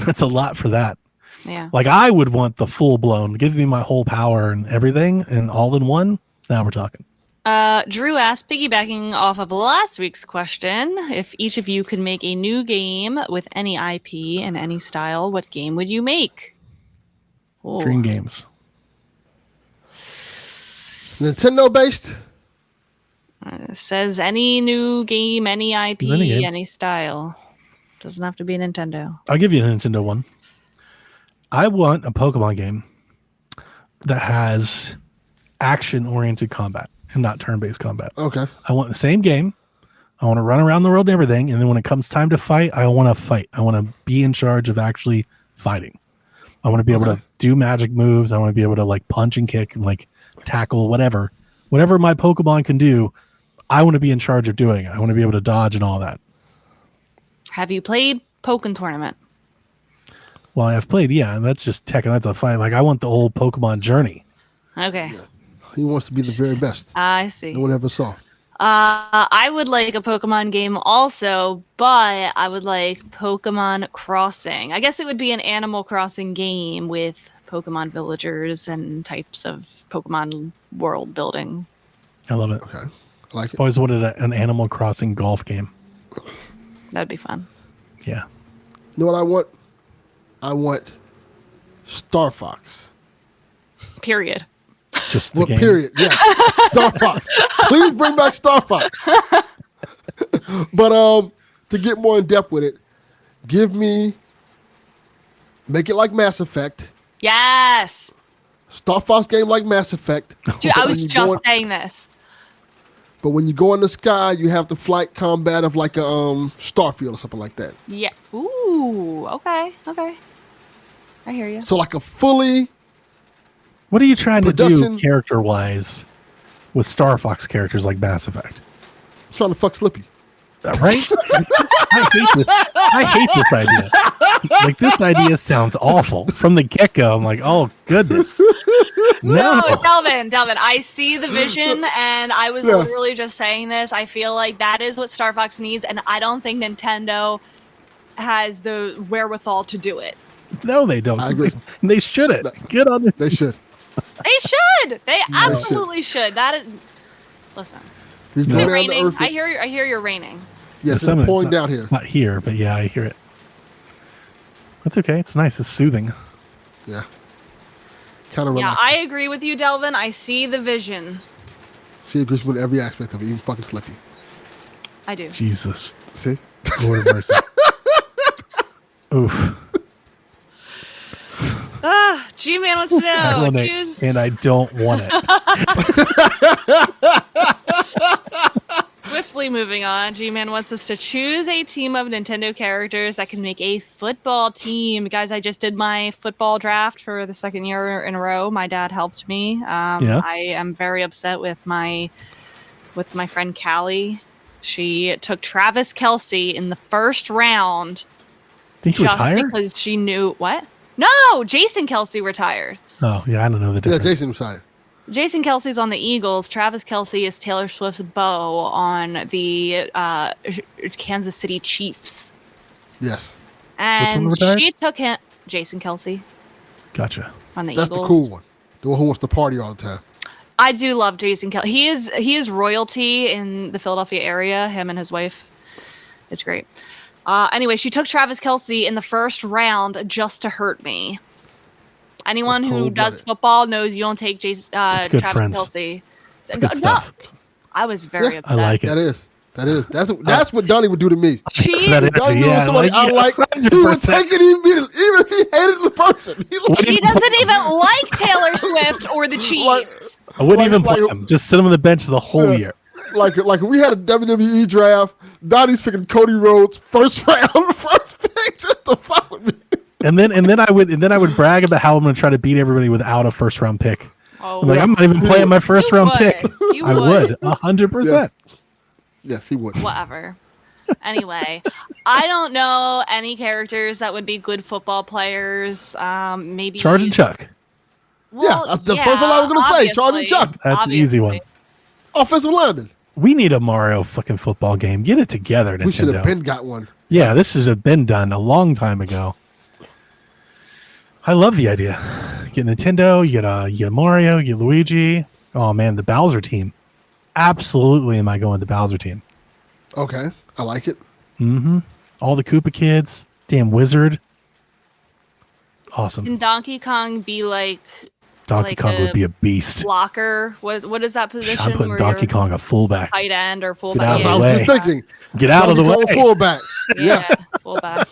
that's a lot for that. Yeah. I would want the full blown, give me my whole power and everything and all in one. Now we're talking. Drew asked, piggybacking off of last week's question, if each of you could make a new game with any IP and any style, what game would you make? Ooh. Dream Games. Nintendo based? Says any new game, any IP, any style. Doesn't have to be a Nintendo. I'll give you a Nintendo one. I want a Pokemon game that has action-oriented combat and not turn-based combat. Okay. I want the same game. I want to run around the world and everything, and then when it comes time to fight, I want to fight. I want to be in charge of actually fighting. I want to be able to do magic moves. I want to be able to punch and kick and tackle, whatever. Whatever my Pokemon can do, I want to be in charge of doing it. I want to be able to dodge and all that. Have you played Pokken Tournament? Well, I've played, and that's just tech, and that's a fight. I want the whole Pokemon journey. Okay. Yeah. He wants to be the very best. I see. No one ever saw. I would like a Pokemon game also, but I would like Pokemon Crossing. I guess it would be an Animal Crossing game with Pokemon villagers and types of Pokemon world building. I love it. Okay. I like it. I've always wanted an Animal Crossing golf game. That'd be fun. Yeah. You know what I want? I want Star Fox. Period. Just the game. Period. Yeah. Star Fox. Please bring back Star Fox. But to get more in depth with it, make it like Mass Effect. Yes. Star Fox game like Mass Effect. Dude, I was just saying this. But when you go in the sky, you have the flight combat of a Starfield or something like that. Yeah. Ooh. Okay. I hear you. So a fully. What are you trying to do character-wise with Star Fox characters like Mass Effect? I'm trying to fuck Slippy. Right? I hate this idea. Like, this idea sounds awful from the get-go. I'm like, oh goodness. No. Delvin, I see the vision, and I was literally just saying this. I feel like that is what Star Fox needs, and I don't think Nintendo has the wherewithal to do it. No, they don't. I agree. They shouldn't. Get on it. They should. They should. They absolutely should. That is. Listen. Is it raining? I hear you're raining. Yes, it's pouring down here. It's not here, but yeah, I hear it. That's okay. It's nice. It's soothing. Yeah. Kind of relaxing. Yeah, I agree with you, Delvin. I see the vision. She agrees with every aspect of it, even fucking Slippy. I do. Jesus. See? Lord mercy. Oof. G-Man wants to know. Choose... And I don't want it. Swiftly moving on, G-Man wants us to choose a team of Nintendo characters that can make a football team. Guys, I just did my football draft for the second year in a row. My dad helped me. I am very upset with my friend Callie. She took Travis Kelce in the first round. Did he retire? Because she knew what? No, Jason Kelce retired. Oh, yeah, I don't know the difference. Yeah, Jason retired. Jason Kelce's on the Eagles. Travis Kelce is Taylor Swift's beau on the Kansas City Chiefs. Yes. And she took him, Jason Kelce. Gotcha. On the That's Eagles. The cool one. The one who wants to party all the time. I do love Jason Kelce. He is royalty in the Philadelphia area, him and his wife. It's great. Anyway, she took Travis Kelce in the first round just to hurt me. Anyone who does football knows you don't take Travis Kelce. It's good stuff. I was very upset. I like it. That is. That's what Donnie would do to me. Donnie was somebody I like. He would take it immediately, even if he hated the person. He doesn't even like Taylor Swift or the Chiefs. I wouldn't even play him. Just sit him on the bench the whole year. Like we had a WWE draft. Donnie's picking Cody Rhodes first round, first pick, just to fuck with me. And then I would brag about how I'm going to try to beat everybody without a first round pick. I'm not even playing my first round pick. I would 100%. Yes, he would. Whatever. Anyway, I don't know any characters that would be good football players. Maybe Charge and Chuck. Well, that's the first one I was going to say. Charge and Chuck. That's an easy one. Offensive lineman. We need a Mario fucking football game. Get it together, Nintendo. We should have been got one. Yeah, this should have been done a long time ago. I love the idea. You get Nintendo, you get Mario, you get Luigi. Oh man, the Bowser team. Absolutely am I going the Bowser team. Okay, I like it. Mm-hmm. All the Koopa kids. Damn wizard. Awesome. Can Donkey Kong be like... Donkey Kong would be a beast. Blocker. What is that position? I'm putting Donkey Kong a fullback. Tight end or fullback. Get out of the way. I was just thinking. Get out of the way. Fullback. Yeah, fullback.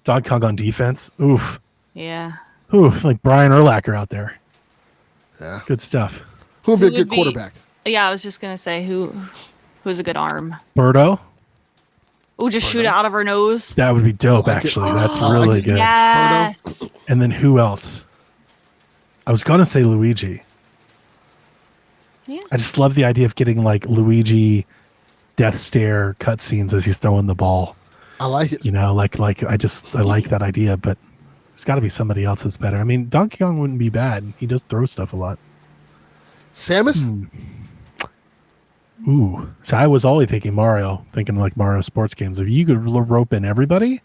Donkey Kong on defense. Oof. Yeah. Oof, like Brian Urlacher out there. Yeah. Good stuff. Who would be a good quarterback? Yeah, I was just gonna say who's a good arm. Birdo. Oh, just shoot it out of her nose. That would be dope, actually. That's really good. Yes. Birdo. And then who else? I was gonna say Luigi. Yeah. I just love the idea of getting like Luigi death stare cutscenes as he's throwing the ball. I like it. You know, like I like that idea, but there's got to be somebody else that's better. I mean, Donkey Kong wouldn't be bad. He does throw stuff a lot. Samus? Ooh. So I was always thinking Mario, thinking like Mario sports games. If you could rope in everybody,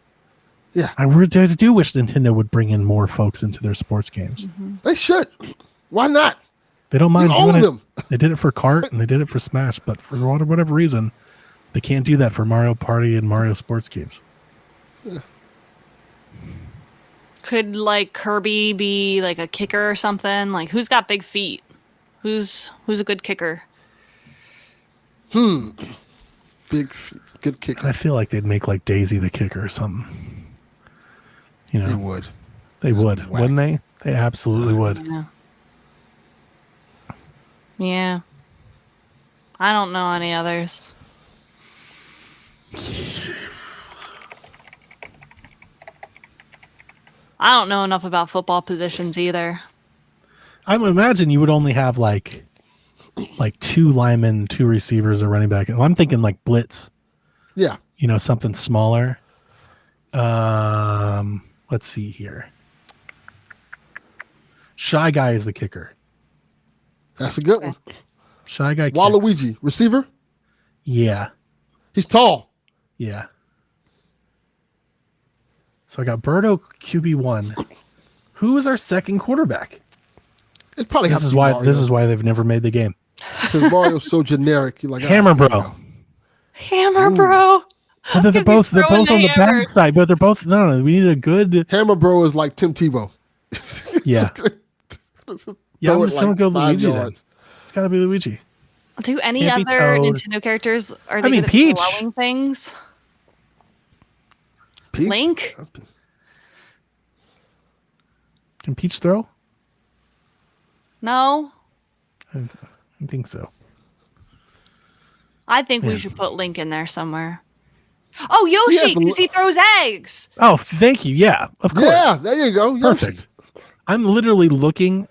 yeah. I really do wish Nintendo would bring in more folks into their sports games. Mm-hmm. They should. Why not? They don't mind doing it. Them. They did it for Kart and they did it for Smash, but for whatever reason, they can't do that for Mario Party and Mario sports games. Yeah. Could like Kirby be like a kicker or something? Like who's got big feet? Who's a good kicker? Big feet. Good kicker. I feel like they'd make like Daisy the kicker or something. You know, they would. They would, wouldn't they? They absolutely would. Yeah. I don't know any others. I don't know enough about football positions either. I would imagine you would only have like like 2 linemen, 2 receivers, a running back. Well, I'm thinking like blitz. Yeah. Something smaller. Let's see here. Shy Guy is the kicker. That's a good one. Shy Guy kicks. Waluigi, receiver? Yeah. He's tall. Yeah. So I got Birdo QB1. Who is our second quarterback? It probably This has to is be why Mario. this is why they've never made the game. Because Mario's so generic. You're like, Hammer there you Bro. go. Hammer Bro. Well, they're both throwing on the bad hammers. side, but they're both no. We need a good. Hammer Bro is like Tim Tebow. Yeah. Yeah, I'm Throw it just gonna like go 5 Luigi then. yards. It's gotta be Luigi. Do any Can't be other Toad. Nintendo characters are they mean, good at Peach. throwing things? Peach? Link? Can Peach throw? No. I think so. I think we Yeah. should put Link in there somewhere. Oh, Yoshi, because he throws eggs. Oh, thank you. Yeah, of course. Yeah, there you go. Yoshi. Perfect. I'm literally looking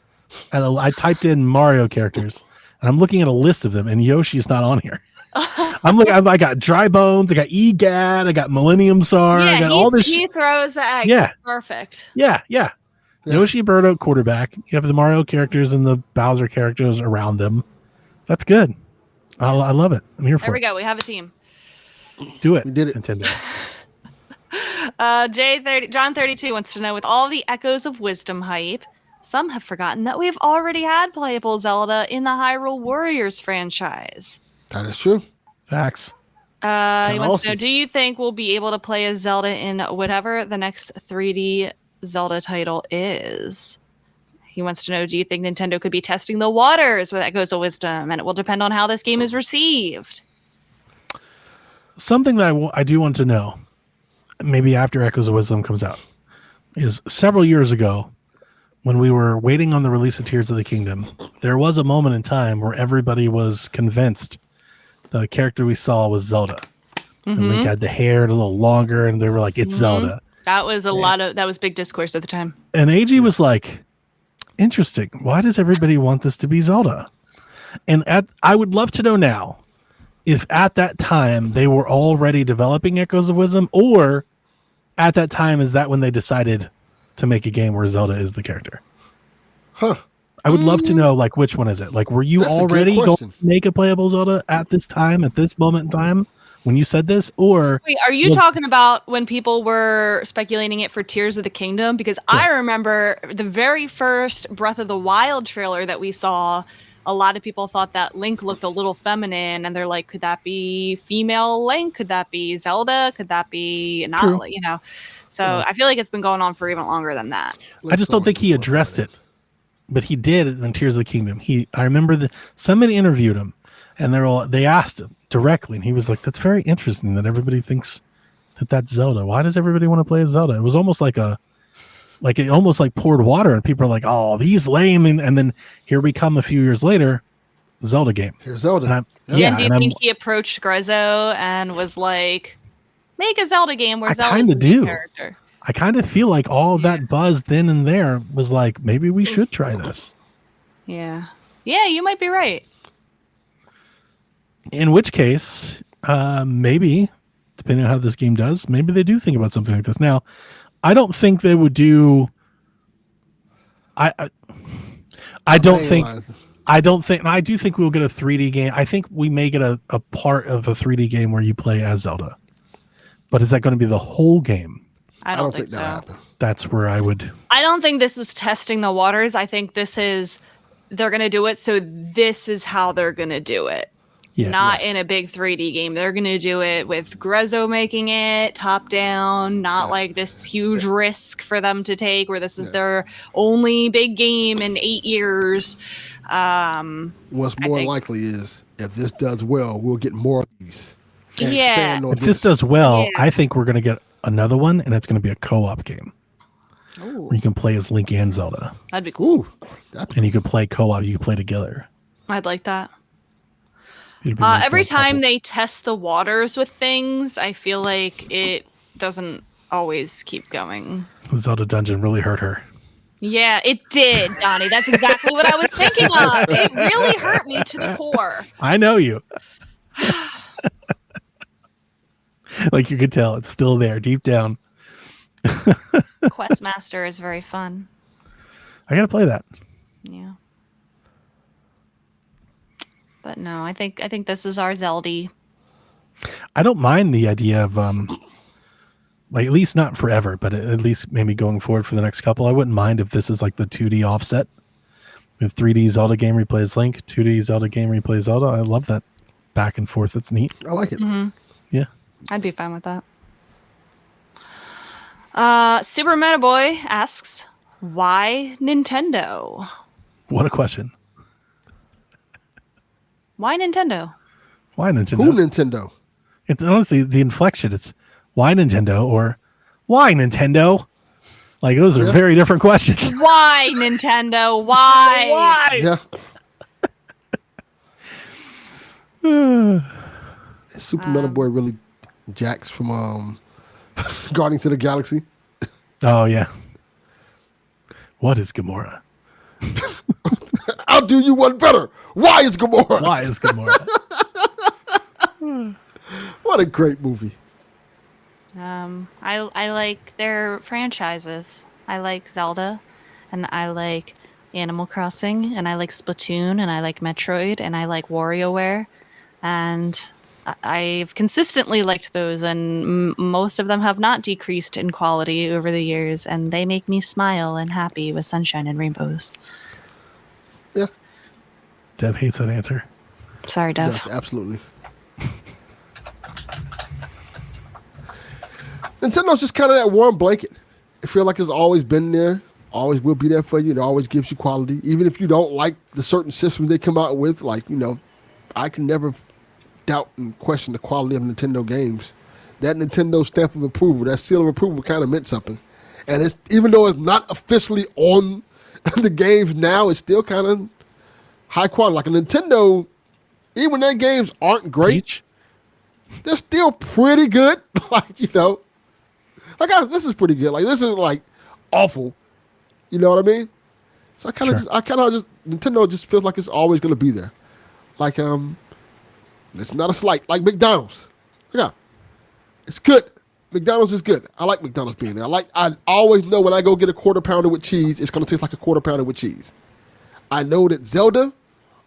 at I typed in Mario characters, and I'm looking at a list of them, and Yoshi's not on here. I'm looking. I got Dry Bones. I got EGAD. I got Millennium Star. I got all this. He throws the eggs. Yeah. Perfect. Yeah. Yeah. Yoshi, Birdo, quarterback. You have the Mario characters and the Bowser characters around them. That's good. I love it. I'm here for There we it. go. We have a team. Do it. We did it. Nintendo. John 32 wants to know, with all the Echoes of Wisdom hype, some have forgotten that we've already had playable Zelda in the Hyrule Warriors franchise. That is true. Facts. He wants to know, awesome. do you think we'll be able to play as Zelda in whatever the next 3D Zelda title is? He wants to know, do you think Nintendo could be testing the waters with Echoes of Wisdom, and it will depend on how this game is received? Something that I do want to know, maybe after Echoes of Wisdom comes out, is several years ago, when we were waiting on the release of Tears of the Kingdom, there was a moment in time where everybody was convinced that a character we saw was Zelda. And Link had the hair a little longer, and they were like, it's Zelda. That was that was big discourse at the time. And AG was like, interesting. Why does everybody want this to be Zelda? And I would love to know now if at that time they were already developing Echoes of Wisdom, or at that time is that when they decided to make a game where Zelda is the character? Huh. I would love to know, like, which one is it? Like, were you That's a good already going to question. make a playable Zelda at this time, at this moment in time, when you said this? Or Wait, are you talking about when people were speculating it for Tears of the Kingdom? Because I remember the very first Breath of the Wild trailer that we saw, a lot of people thought that Link looked a little feminine, and they're like, could that be female Link? Could that be Zelda? Could that be not? True. You know? So I feel like it's been going on for even longer than that. I just don't think he addressed it, but he did in Tears of the Kingdom. I remember that somebody interviewed him, and they asked him directly, and he was like, "That's very interesting that everybody thinks that that's Zelda. Why does everybody want to play as Zelda?" It was almost like it almost like poured water, and people are like, "Oh, these lame," and then here we come a few years later, Zelda game. Here's Zelda. Do you think he approached Grezzo and was like, make a Zelda game where Zelda's the main character? I kind of feel like all that buzz then and there was like, maybe we should try this. Yeah. Yeah, you might be right. In which case, maybe, depending on how this game does, maybe they do think about something like this. Now, I don't think they would do. I don't think. I do think we'll get a 3D game. I think we may get a part of a 3D game where you play as Zelda. But is that going to be the whole game? I don't think so. that'll happen. That's where I would. I don't think this is testing the waters. I think they're going to do it, so this is how they're going to do it. Yeah. Not in a big 3D game. They're going to do it with Grezzo making it top down, not like this huge risk for them to take where this is their only big game in 8 years. What's more likely is if this does well, we'll get more of these. and Yeah. expand on If this does well, Yeah. I think we're going to get another one, and it's going to be a co-op game Ooh, where you can play as Link and Zelda, that'd be cool. Ooh, that, and you could play co-op. You could play together. I'd like that. It'd be nice Every for couples. time they test the waters with things, I feel like it doesn't always keep going. The Zelda dungeon really hurt her. Yeah, it did, Donnie. That's exactly what I was thinking of. It really hurt me to the core. I know you. Like you could tell, it's still there deep down. Questmaster is very fun. I gotta play that. Yeah. But no, I think this is our Zelda. I don't mind the idea of like at least not forever, but at least maybe going forward for the next couple. I wouldn't mind if this is like the 2D offset. If 3D Zelda game replays Link, 2D Zelda game replays Zelda. I love that back and forth. It's neat. I like it. Mm-hmm. Yeah. I'd be fine with that. Super Meta Boy asks, why Nintendo? What a question. Why Nintendo? Why Nintendo? Who Nintendo? It's honestly the inflection. It's why Nintendo or why Nintendo? Like those are very different questions. Why Nintendo? Why? Yeah. Super Metal Boy really jacks from Guardians of the Galaxy. Oh yeah. What is Gamora? I'll do you one better. Why is Gamora? Why is Gamora? What a great movie. I like their franchises. I like Zelda, and I like Animal Crossing, and I like Splatoon, and I like Metroid, and I like WarioWare, and I've consistently liked those, and most of them have not decreased in quality over the years, and they make me smile and happy with sunshine and rainbows. Yeah. Dev hates that answer. Sorry, Dev. Yes, absolutely. Nintendo's just kind of that warm blanket. I feel like it's always been there, always will be there for you. It always gives you quality. Even if you don't like the certain systems they come out with, like, I can never doubt and question the quality of Nintendo games. That Nintendo stamp of approval, that seal of approval kind of meant something. And it's even though it's not officially on the games now, it's still kind of high quality. Like a Nintendo, even when their games aren't great, Peach? They're still pretty good. This is pretty good. Like, this is like awful. You know what I mean? So Nintendo just feels like it's always going to be there. Like, it's not a slight. Like McDonald's. Yeah. It's good. McDonald's is good. I like McDonald's being there. I always know when I go get a quarter pounder with cheese, it's going to taste like a quarter pounder with cheese. I know that Zelda,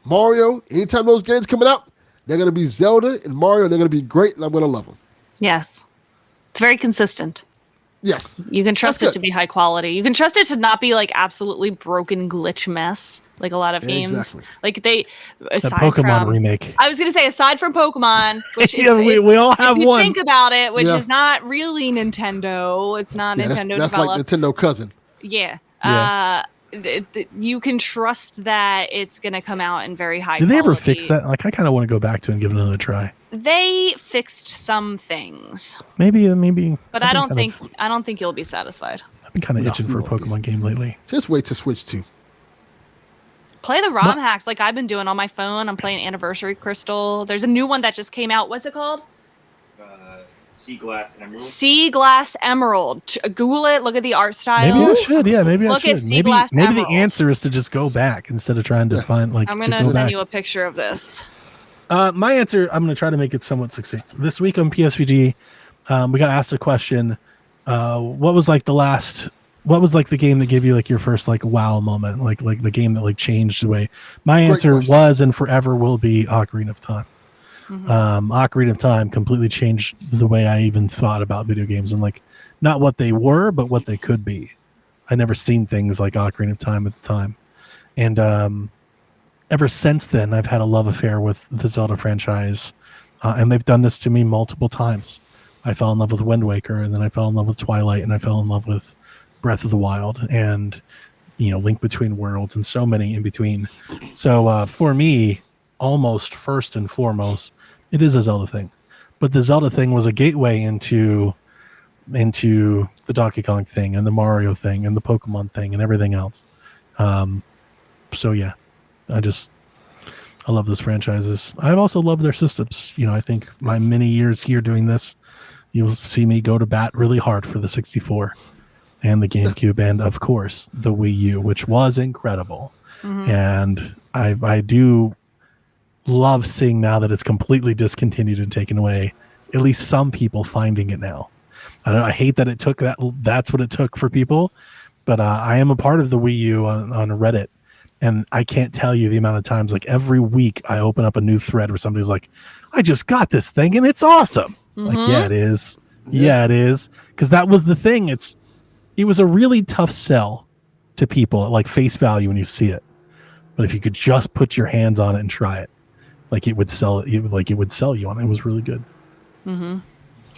Mario, anytime those games coming out, they're going to be Zelda and Mario, and they're going to be great, and I'm going to love them. Yes. It's very consistent. Yes. You can trust it to be high quality. You can trust it to not be like absolutely broken glitch mess like a lot of games. Exactly. Like the Pokemon remake. I was going to say aside from Pokemon, which is, we all have if you one. think about it, which is not really Nintendo. It's not Nintendo that's developed. Like Nintendo cousin. Yeah. Yeah. You can trust that it's going to come out in very high Did quality. they ever fix that? Like, I kind of want to go back to it and give it another try. They fixed some things. Maybe. But I don't think you'll be satisfied. I've been kind of itching for a Pokemon game lately. Just wait to Switch 2. Play the ROM hacks like I've been doing on my phone. I'm playing Anniversary Crystal. There's a new one that just came out. What's it called? Sea Glass Emerald. Sea Glass Emerald. Google it. Look at the art style. Maybe I should. Yeah, maybe I should. Look at Sea Glass Maybe the Emerald. answer is to just go back instead of trying to find like. I'm gonna send you a picture of this. My answer, I'm going to try to make it somewhat succinct. This week on PSVG, we got asked a question. What was like the game that gave you like your first like wow moment? Like the game that like changed the way. My answer was and forever will be Ocarina of Time. Mm-hmm. Ocarina of Time completely changed the way I even thought about video games and like not what they were, but what they could be. I never seen things like Ocarina of Time at the time. And, ever since then, I've had a love affair with the Zelda franchise, and they've done this to me multiple times. I fell in love with Wind Waker, and then I fell in love with Twilight, and I fell in love with Breath of the Wild, and Link Between Worlds, and so many in between. So for me, almost first and foremost, it is a Zelda thing. But the Zelda thing was a gateway into the Donkey Kong thing, and the Mario thing, and the Pokemon thing, and everything else. So yeah. I love those franchises. I've also loved their systems. I think my many years here doing this, you'll see me go to bat really hard for the 64 and the GameCube, and of course the Wii U, which was incredible. And I do love seeing now that it's completely discontinued and taken away. At least some people finding it now. I hate that it took that. That's what it took for people, but I am a part of the Wii U on Reddit, and I can't tell you the amount of times. Like every week, I open up a new thread where somebody's like, "I just got this thing and it's awesome." Like, yeah, it is. Yeah, it is. Because that was the thing. It was a really tough sell to people at like face value when you see it. But if you could just put your hands on it and try it, like it would sell it. It would sell you on it. It was really good.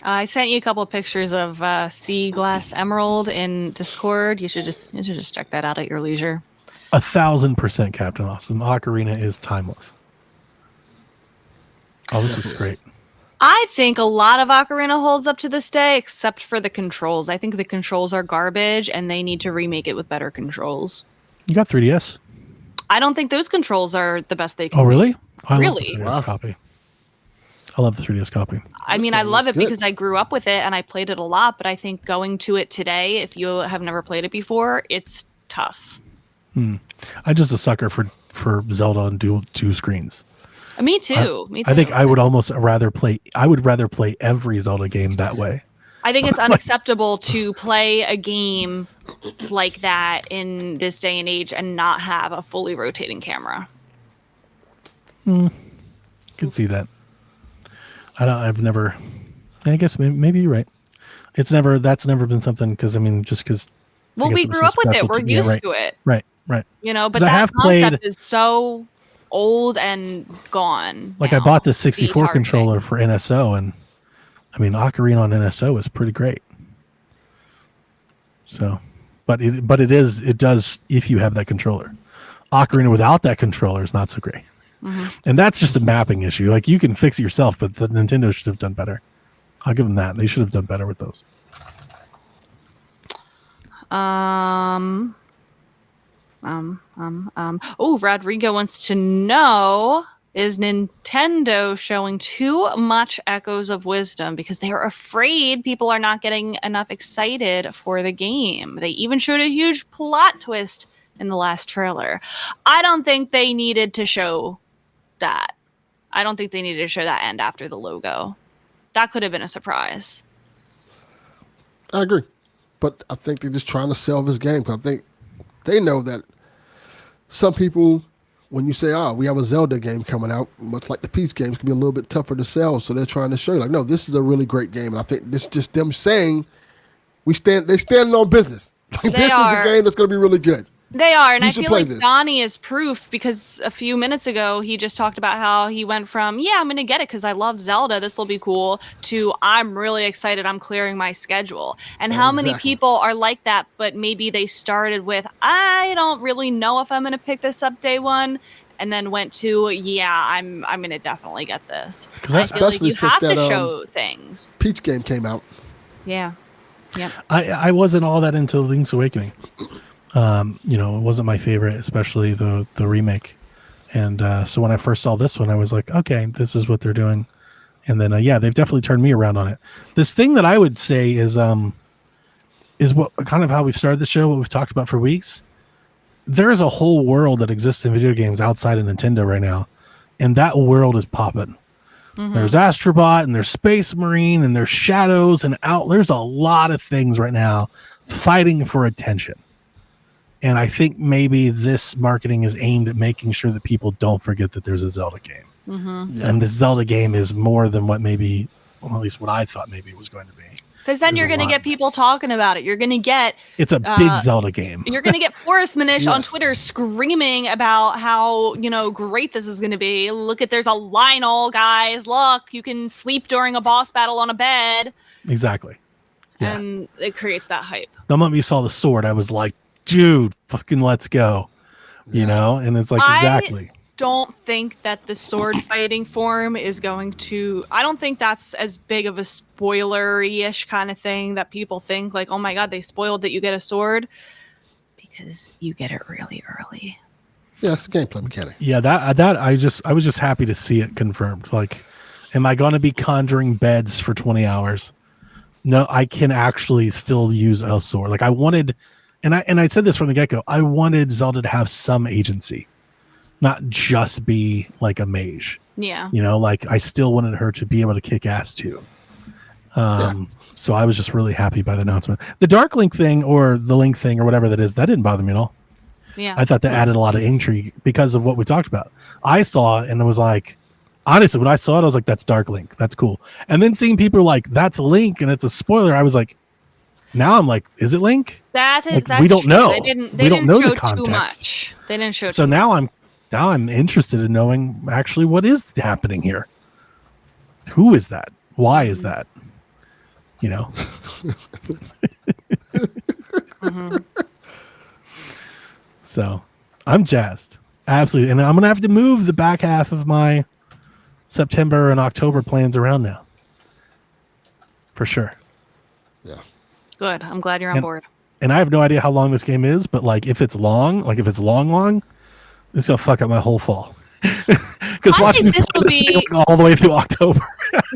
I sent you a couple of pictures of Sea Glass Emerald in Discord. You should just check that out at your leisure. 1,000% Captain Awesome. Ocarina is timeless. Oh, this is great. I think a lot of Ocarina holds up to this day, except for the controls. I think the controls are garbage, and they need to remake it with better controls. You got 3DS? I don't think those controls are the best they can. Oh, really? I Really? love the 3DS copy. I love the 3DS copy. I mean, I love it because I grew up with it and I played it a lot, but I think going to it today, if you have never played it before, it's tough. I'm just a sucker for Zelda on two screens. Me too. I think I would almost rather play every Zelda game that way. I think it's unacceptable to play a game like that in this day and age and not have a fully rotating camera. Could see that. I guess maybe you're right. That's never been something because Well, we grew up with it. We're used to it. Right. You know, but that concept is so old and gone. Like now. I bought the 64 It's controller for NSO, and Ocarina on NSO is pretty great. So, but it does if you have that controller. Ocarina without that controller is not so great. And that's just a mapping issue. Like you can fix it yourself, but the Nintendo should have done better. I'll give them that. They should have done better with those. Rodrigo wants to know, is Nintendo showing too much Echoes of Wisdom because they are afraid people are not getting enough excited for the game? They even showed a huge plot twist in the last trailer. I don't think they needed to show that. I don't think they needed to show that end after the logo. That could have been a surprise. I agree. But I think they're just trying to sell this game because I think they know that some people, when you say, we have a Zelda game coming out, much like the Peach games, can be a little bit tougher to sell. So they're trying to show you, like, no, this is a really great game. And I think this is just them saying they're standing on business. This is the game that's going to be really good. They are, and You I should feel play like this. Donnie is proof because a few minutes ago he just talked about how he went from, I'm going to get it because I love Zelda, this will be cool, to I'm really excited, I'm clearing my schedule. And how many people are like that, but maybe they started with, I don't really know if I'm going to pick this up day one, and then went to, I'm going to definitely get this. I feel like you have to show things. Peach game came out. Yeah. Yep. I wasn't all that into Link's Awakening. It wasn't my favorite, especially the remake. And so when I first saw this one, I was like, okay, this is what they're doing. And then, they've definitely turned me around on it. This thing that I would say is what kind of how we've started the show, what we've talked about for weeks. There is a whole world that exists in video games outside of Nintendo right now. And that world is popping. There's Astrobot and there's Space Marine and there's Shadows and there's a lot of things right now fighting for attention. And I think maybe this marketing is aimed at making sure that people don't forget that there's a Zelda game. And the Zelda game is more than what maybe, well, at least what I thought maybe it was going to be. Because then you're going to get people talking about it. You're going to get... It's a big Zelda game. You're going to get Forrest Manish on Twitter screaming about how, great this is going to be. Look there's a Lionel, guys. Look, you can sleep during a boss battle on a bed. Exactly. Yeah. And it creates that hype. The moment you saw the sword, I was like, dude, fucking let's go. And it's like, exactly. Don't think that the sword fighting form is going to... I don't think that's as big of a spoiler-ish kind of thing that people think, like, oh my god, they spoiled that you get a sword, because you get it really early. Yeah, it's a gameplay mechanic. Yeah, I was just happy to see it confirmed. Like, am I going to be conjuring beds for 20 hours? No, I can actually still use a sword. Like I wanted, and I said this from the get-go, I wanted Zelda to have some agency, not just be like a mage. Yeah. You know, like I still wanted her to be able to kick ass too. So I was just really happy by the announcement. The Dark Link thing or the Link thing or whatever that is, that didn't bother me at all. Yeah. I thought that added a lot of intrigue because of what we talked about. I saw it and it was like, honestly, when I saw it, I was like, that's Dark Link. That's cool. And then seeing people like, that's Link and it's a spoiler, I was like, now I'm like, is it Link? That's we don't true. know. They didn't know show the context. too much. They didn't show. So now I'm interested in knowing actually what is happening here. Who is that? Why is that? You know. Mm-hmm. So I'm jazzed. Absolutely. And I'm going to have to move the back half of my September and October plans around now. For sure. Yeah. Good. I'm glad you're on board. And I have no idea how long this game is, but like if it's long, it's long, it's going to fuck up my whole fall. Because watching me play this thing all the way through October.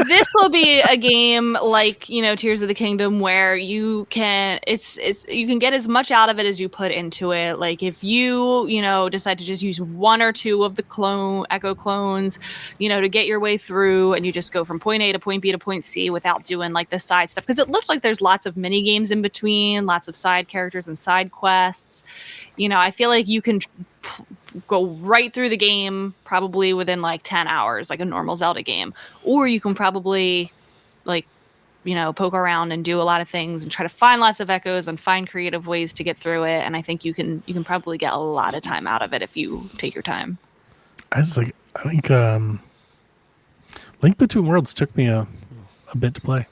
This will be a game like, Tears of the Kingdom where you can you can get as much out of it as you put into it. Like if you, decide to just use one or two of the echo clones, to get your way through, and you just go from point A to point B to point C without doing like the side stuff. Because it looked like there's lots of mini games in between, lots of side characters and side quests. I feel like you can go right through the game probably within like 10 hours, like a normal Zelda game. Or you can probably poke around and do a lot of things and try to find lots of echoes and find creative ways to get through it. And I think you can probably get a lot of time out of it if you take your time. I think Link Between Worlds took me a bit to play.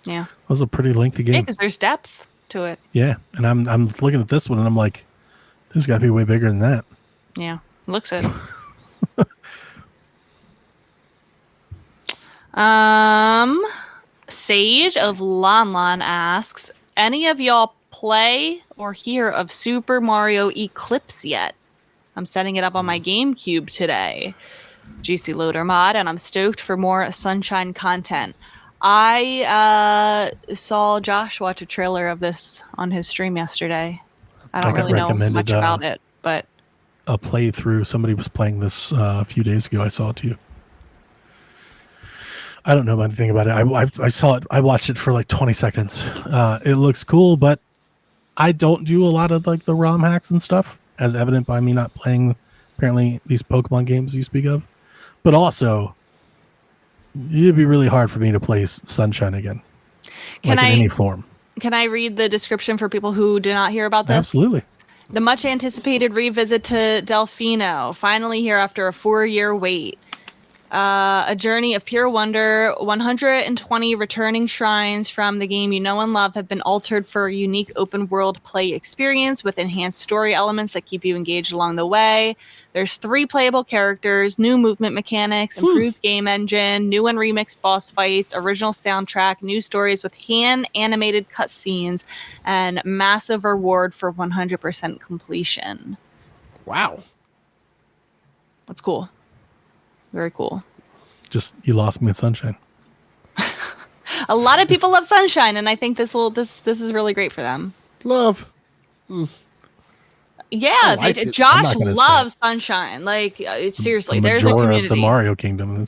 Yeah. It was a pretty lengthy game. Yeah, because there's depth to it. Yeah. And I'm looking at this one and I'm like, this got to be way bigger than that. Yeah, looks it. Sage of Lanlan asks, any of y'all play or hear of Super Mario Eclipse yet? I'm setting it up on my GameCube today. GC Loader mod, and I'm stoked for more Sunshine content. I saw Josh watch a trailer of this on his stream yesterday. I don't really know much about it, but a playthrough. Somebody was playing this a few days ago. I saw it too. I don't know anything about it. I saw it. I watched it for like 20 seconds. It looks cool, but I don't do a lot of like the ROM hacks and stuff, as evident by me not playing apparently these Pokemon games you speak of. But also, it'd be really hard for me to play Sunshine again, in any form. Can I read the description for people who did not hear about this? Absolutely. The much anticipated revisit to Delfino, finally here after a 4-year wait. A journey of pure wonder. 120 returning shrines from the game you know and love have been altered for a unique open world play experience with enhanced story elements that keep you engaged along the way. There's 3 playable characters, new movement mechanics, improved game engine, new and remixed boss fights, original soundtrack, new stories with hand-animated cutscenes, and massive reward for 100% completion. Wow. That's cool. Very cool. Just, you lost me with Sunshine. A lot of people love Sunshine, and I think this is really great for them. Love. Yeah, Josh loves Sunshine. Like, seriously, there's a community. Of the Mario Kingdom.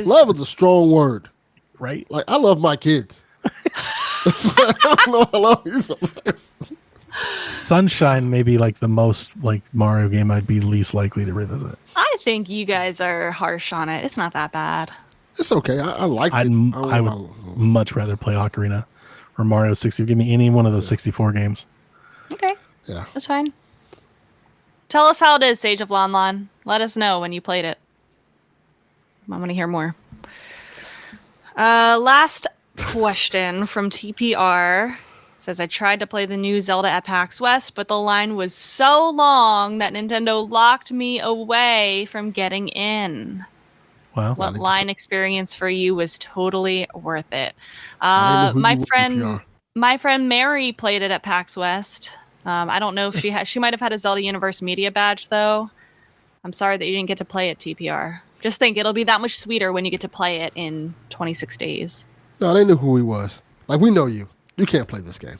Love is a strong word, right? Like, I love my kids. I don't know. I love these motherfuckers. Sunshine may be like the most like Mario game I'd be least likely to revisit. I think you guys are harsh on it. It's not that bad. It's okay. I like it. I would much rather play Ocarina or Mario 60. Give me any one of those 64 games. Okay. Yeah. That's fine. Tell us how it is, Sage of Lanlan. Let us know when you played it. I want to hear more. Last question from TPR. Says, I tried to play the new Zelda at PAX West, but the line was so long that Nintendo locked me away from getting in. Wow. What line experience for you was totally worth it? My friend Mary played it at PAX West. I don't know if she might have had a Zelda Universe Media badge, though. I'm sorry that you didn't get to play it, TPR. Just think, it'll be that much sweeter when you get to play it in 26 days. No, they knew who he was. Like, we know you. You can't play this game.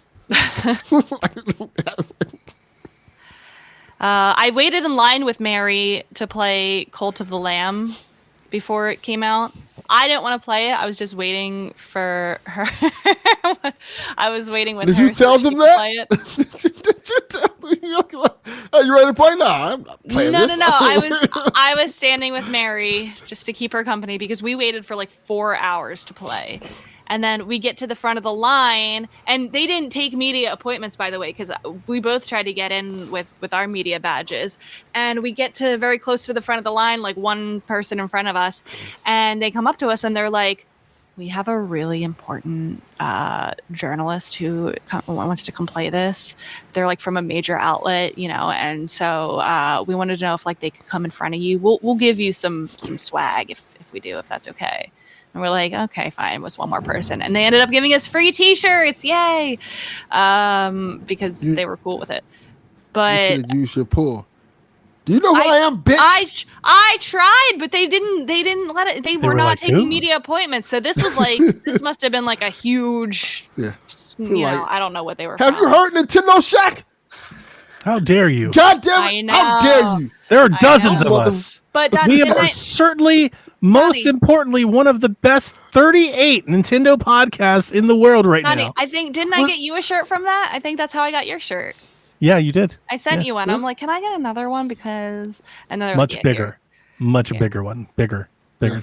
I waited in line with Mary to play Cult of the Lamb before it came out. I didn't want to play it. I was just waiting for her. I was waiting with her. Did you tell them that? Play it. Did you tell them? Are you ready to play? No, I'm not playing this. No. I was standing with Mary just to keep her company because we waited for like 4 hours to play. And then we get to the front of the line, and they didn't take media appointments, by the way, because we both tried to get in with our media badges. And we get to very close to the front of the line, like one person in front of us, and they come up to us and they're like, we have a really important journalist who wants to come play this. They're like from a major outlet, and so we wanted to know if like they could come in front of you. We'll give you some swag if we do, if that's okay. And we're like, okay, fine. It was one more person. And they ended up giving us free t-shirts. Yay. Because they were cool with it. But you should pull. Do you know who I am, bitch? I tried, but they didn't let it. They were not like, taking who? media appointments. So this was like, this must have been like a huge, I don't know what they were. Have you heard Nintendo Shack? How dare you? God damn it. How dare you? There are dozens of us. But we are certainly, most importantly, one of the best 38 Nintendo podcasts in the world right Donnie, now. I think, didn't I get you a shirt from that? I think that's how I got your shirt. Yeah, you did. I sent you one. I'm like, can I get another one? Because, and then much bigger, bigger one, bigger. Yeah,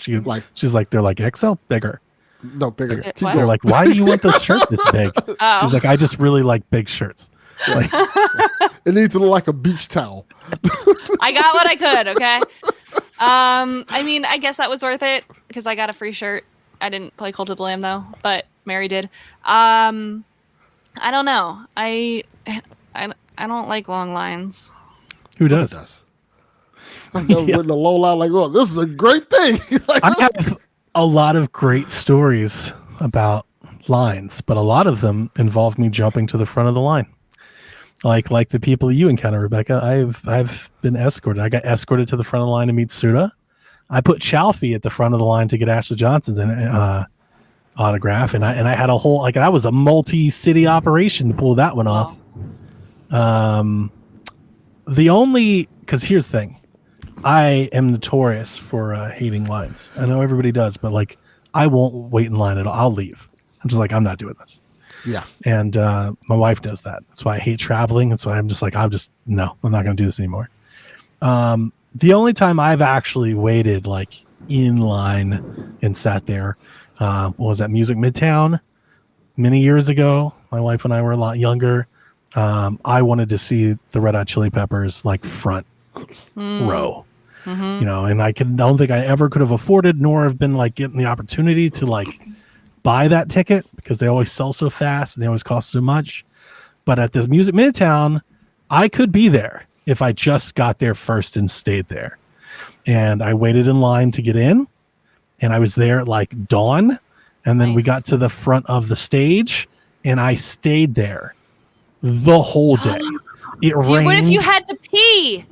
She's like, they're like XL, bigger. No, bigger. They're like, why do you want the shirt this big? Oh. She's like, I just really like big shirts. Like, it needs to look like a beach towel. I got what I could. Okay. I mean, I guess that was worth it because I got a free shirt. I didn't play Cult of the Lamb though, but Mary did. I don't know. I don't like long lines. Who does? I've never been in a long line like, oh, this is a great thing. Like, I have a lot of great stories about lines, but a lot of them involve me jumping to the front of the line. Like the people you encounter, Rebecca. I've been escorted. I got escorted to the front of the line to meet Suda. I put Chalfie at the front of the line to get Ashley Johnson's autograph, and I had a whole that was a multi-city operation to pull that one off. Because here's the thing, I am notorious for hating lines. I know everybody does, but I won't wait in line at all. I'll leave. I'm just like, I'm not doing this. Yeah. And my wife knows that. That's why I hate traveling. That's why I'm just like, I'm not going to do this anymore. The only time I've actually waited in line and sat there was at Music Midtown many years ago. My wife and I were a lot younger. I wanted to see the Red Hot Chili Peppers front row, and I don't think I ever could have afforded nor have been getting the opportunity to buy that ticket because they always sell so fast and they always cost so much. But at this Music Midtown, I could be there if I just got there first and stayed there. And I waited in line to get in, and I was there at dawn, and then we got to the front of the stage, and I stayed there the whole day. It rained. What if you had to pee?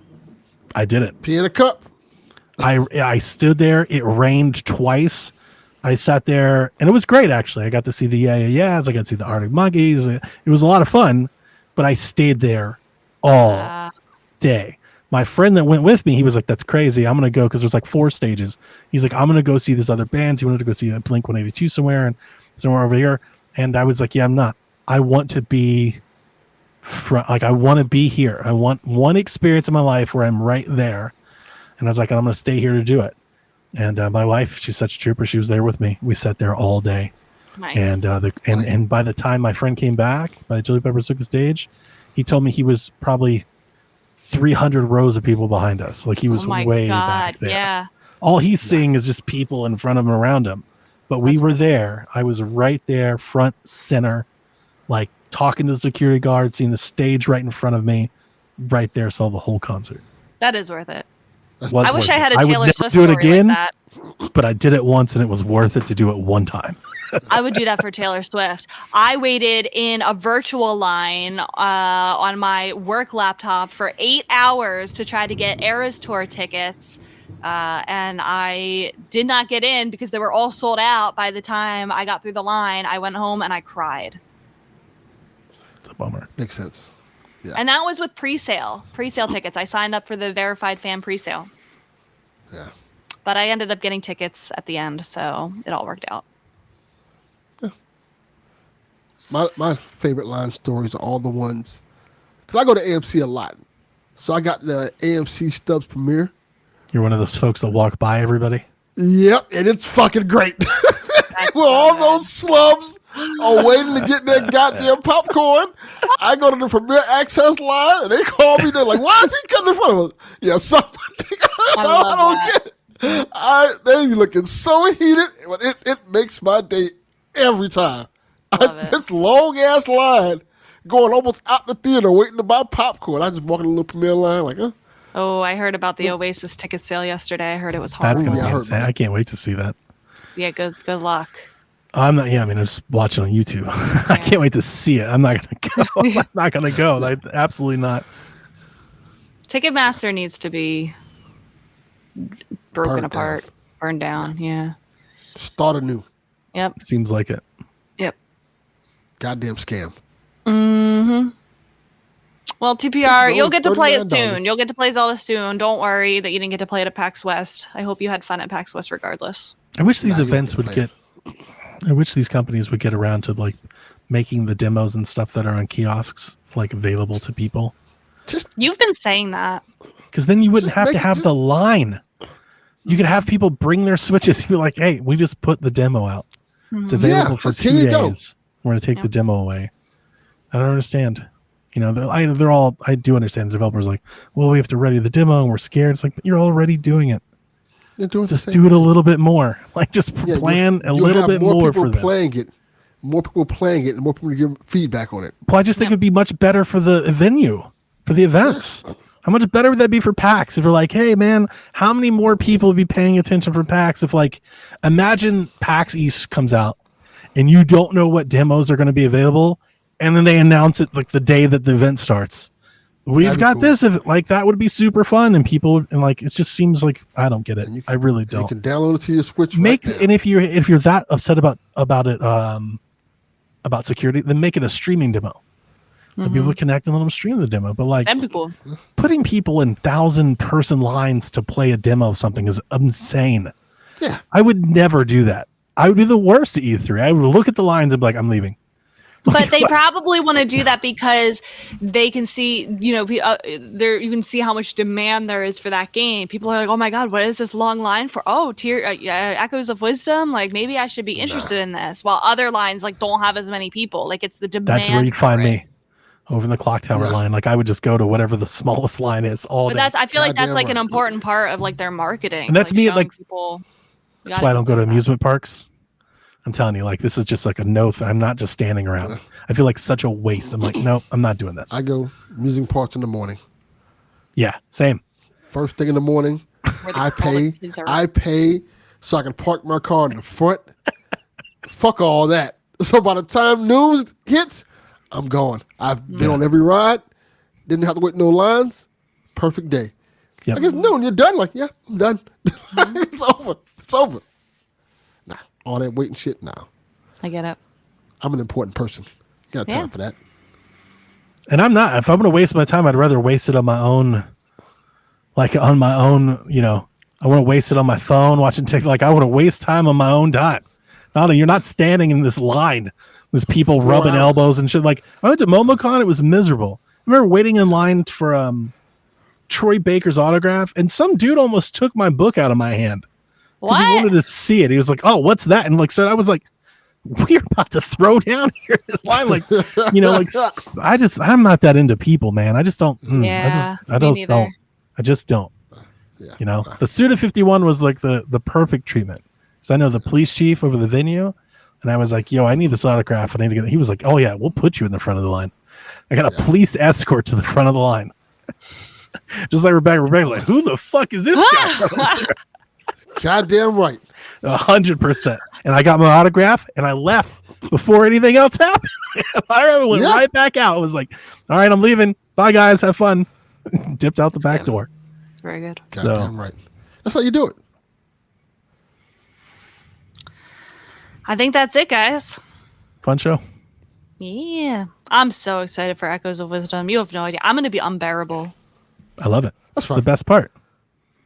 I didn't. Pee in a cup. I stood there. It rained twice. I sat there, and it was great, actually. I got to see the Yeah Yeahs. I got to see the Arctic Monkeys. It was a lot of fun, but I stayed there all day. My friend that went with me, he was like, that's crazy. I'm going to go because there's 4 stages. He's like, I'm going to go see this other band. He wanted to go see Blink 182 somewhere and somewhere over here. And I was like, yeah, I'm not. I want to be I want to be here. I want one experience in my life where I'm right there. And I was like, I'm going to stay here to do it. And my wife, she's such a trooper. She was there with me. We sat there all day. Nice. And and by the time my friend came back, by the Chili Peppers took the stage, he told me he was probably 300 rows of people behind us. He was way back there. Yeah. All he's seeing is just people in front of him, around him. But we were there. I was right there, front center, talking to the security guard, seeing the stage right in front of me, right there, saw the whole concert. That is worth it. I wish I had a Taylor Swift do it story again, like that. But I did it once, and it was worth it to do it one time. I would do that for Taylor Swift. I waited in a virtual line on my work laptop for 8 hours to try to get Eras Tour tickets. And I did not get in because they were all sold out by the time I got through the line. I went home and I cried. Bummer. Makes sense. Yeah. And that was with pre-sale tickets. I signed up for the verified fan pre-sale. Yeah. But I ended up getting tickets at the end, so it all worked out. Yeah. My favorite line stories are all the ones, because I go to AMC a lot. So I got the AMC Stubbs premiere. You're one of those folks that walk by everybody? Yep, and it's fucking great. Where all those slubs are waiting to get their goddamn popcorn. I go to the premiere access line, and they call me. They're like, "Why is he coming in front of us?" Yeah, somebody. I don't get it. They looking so heated. It makes my day every time. This long ass line going almost out the theater waiting to buy popcorn. I just walk in the little premiere line like, huh? Oh, I heard about the Oasis ticket sale yesterday. I heard it was horrible. That's going to be insane. I can't wait to see that. Yeah, good luck. I'm not. Yeah, I mean, I just watch it on YouTube. Yeah. I can't wait to see it. I'm not going to go. I'm not going to go. Like, absolutely not. Ticketmaster needs to be broken apart, burned down. Yeah. Start anew. Yep. Seems like it. Yep. Goddamn scam. Mm-hmm. Well, TPR, you'll get to play it soon. You'll get to play Zelda soon. Don't worry that you didn't get to play it at PAX West. I hope you had fun at PAX West regardless. I wish these events would get... I wish these companies would get around to like making the demos and stuff that are on kiosks like available to people. You've been saying that. Because then you wouldn't have to have the line. You could have people bring their Switches and be like, hey, we just put the demo out. It's available for 2 days. We're going to take the demo away. I don't understand. You know, they're all, I do understand the developers like, well, we have to ready the demo and we're scared. It's like, but you're already doing it. Just do it a little bit more. Like, just plan a little bit more for this. More people playing it and more people give feedback on it. Well, I just think it'd be much better for the venue, for the events. How much better would that be for PAX? If you're like, hey, man, how many more people would be paying attention for PAX? If, like, imagine PAX East comes out and you don't know what demos are going to be available, and then they announce it like the day that the event starts. We've got this. If like that would be super fun, and people and like it just seems like I don't get it. I really don't. You can download it to your Switch. And if you're that upset about it about security, then make it a streaming demo. And people connect and let them stream the demo. But like that'd be cool. Putting people in 1,000-person lines to play a demo of something is insane. Yeah, I would never do that. I would be the worst at E3. I would look at the lines and be like, I'm leaving. But they probably want to do that because they can see, you know, you can see how much demand there is for that game. People are like, oh my God, what is this long line for? Oh, Echoes of Wisdom. Like maybe I should be interested in this. While other lines like don't have as many people. Like it's the demand. That's where you'd find me over in the clock tower line. Like I would just go to whatever the smallest line is all day. I feel like that's like an important part of like their marketing. And that's me. Like people. That's why I don't go to amusement parks. I'm telling you, like, this is just like a no. I'm not just standing around. I feel like such a waste. I'm like, nope, I'm not doing this. I go amusement parks in the morning. Yeah, same. First thing in the morning, I pay so I can park my car in the front. Fuck all that. So by the time news hits, I'm gone. I've been on every ride. Didn't have to wait no lines. Perfect day. Yep. I guess noon, you're done. Like, yeah, I'm done. It's over. It's over. Nah, all that waiting shit now. I get it. I'm an important person. Got time for that. And I'm not. If I'm going to waste my time, I'd rather waste it on my own. Like on my own, you know, I want to waste it on my phone watching TikTok. Like I want to waste time on my own time. You're not standing in this line. There's people rubbing elbows and shit. Like I went to MomoCon, it was miserable. I remember waiting in line for Troy Baker's autograph, and some dude almost took my book out of my hand because he wanted to see it. He was like, "Oh, what's that?" And like, so I was like, "We're about to throw down here this line." Like, you know, like I'm not that into people, man. I just don't. I just don't. Yeah. You know, the Suda 51 was like the perfect treatment. So I know the police chief over the venue, and I was like, "Yo, I need this autograph. I need to get it." He was like, "Oh yeah, we'll put you in the front of the line." I got a police escort to the front of the line. Just like Rebecca. Rebecca's like, "Who the fuck is this guy?" Goddamn right. 100%. And I got my autograph, and I left before anything else happened. I went right back out. I was like, "All right, I'm leaving. Bye, guys. Have fun." Dipped out the back door. Very good. Goddamn right. That's how you do it. I think that's it, guys. Fun show. Yeah. I'm so excited for Echoes of Wisdom. You have no idea. I'm going to be unbearable. I love it. That's It's fine. the best part.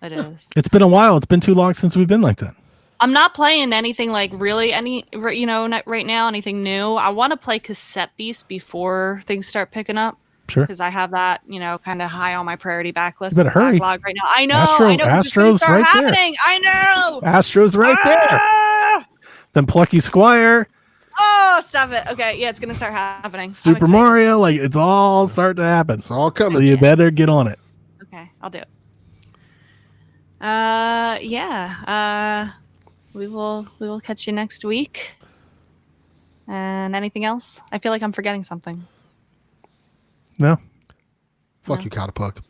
It is. It's been a while. It's been too long since we've been like that. I'm not playing anything like really not right now, anything new. I want to play Cassette Beast before things start picking up. Sure. Because I have that, kind of high on my priority backlist. You better hurry. Backlog right now. I know. I know. 'Cause it's gonna Astro's start right there. happening. I know. Astro's right there. Then Plucky Squire. Oh, stop it. Okay, yeah, it's gonna start happening. I'm Super excited. Mario. Like, it's all starting to happen. It's all coming. So you better get on it. Okay, I'll do it. Yeah. We will catch you next week. And anything else? I feel like I'm forgetting something. No. Fuck you, Catapult.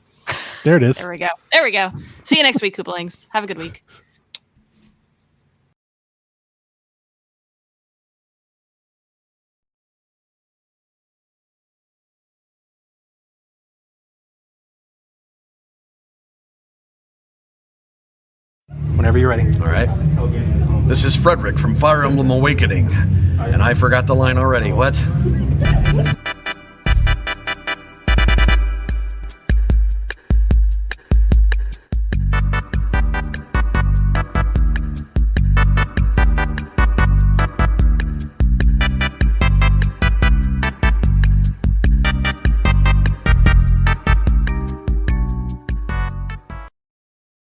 There it is. There we go. See you next week, Koopalings. Have a good week. Whenever you're ready. All right. This is Frederick from Fire Emblem Awakening. And I forgot the line already. What?